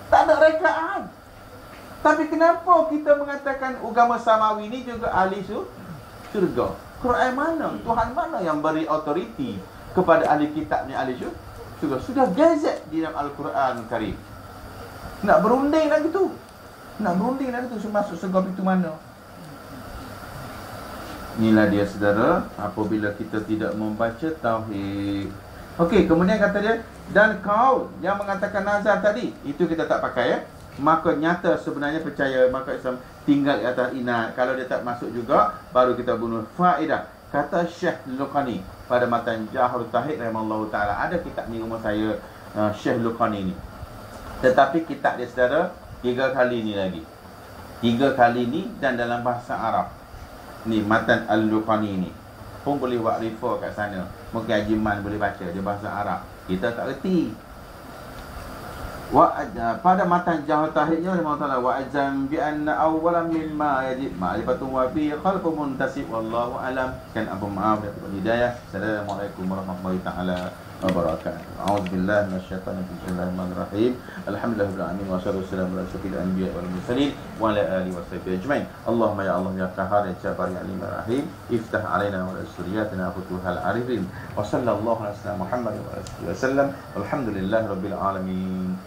Tak ada rekaan. Tapi kenapa kita mengatakan agama samawi ni juga ahli syurga? Quran mana? Tuhan mana yang beri autoriti kepada ahli kitab ni ahli syurga? Sudah gazet di dalam Al-Quran Karim. Nak berunding lagi tu. Masuk syurga pintu mana? Inilah dia saudara, apabila kita tidak membaca tauhid. Okey, kemudian kata dia, dan kau yang mengatakan nazar tadi, itu kita tak pakai ya. Maka nyata sebenarnya percaya, maka Islam tinggal di atas inat. Kalau dia tak masuk juga, baru kita bunuh. Faedah, kata Syekh Luqani pada matan Jahrul Tauhid rahimahullah ta'ala. Ada kitab ni rumah saya, Syekh Luqani ni. Tetapi kitab dia saudara, 3 kali ni lagi. 3 kali ni dan dalam bahasa Arab. Ni matan Al-Luqani ni pun boleh buat refer kat sana. Mungkin Haji Man boleh baca, dia bahasa Arab. Kita tak reti. Pada matan Jahrul Tauhidnya Allah Taala wa azam bi anna awwalan mimma yajib ma'rifatun wa fi khalqun muntasib wallahu alam. Kan apa maaf dan hidayah. Assalamualaikum warahmatullahi taala wabarakatuh. A'udzubillahi minasyaitonir rajim. Bismillahirrahmanirrahim. Alhamdulillahirabbil alamin wassalatu wassalamu ala asyrofil anbiya'i wal mursalin wa ala alihi washabihi ajmain. Allahumma ya Allah ya Qahhar ya Jabbar ya Alim ya Rahim, iftah alaina wa ala suriyatina futuhal arifin. Wa sallallahu ala sayyidina Muhammad wa alihi wasallam. Alhamdulillahirabbil alamin.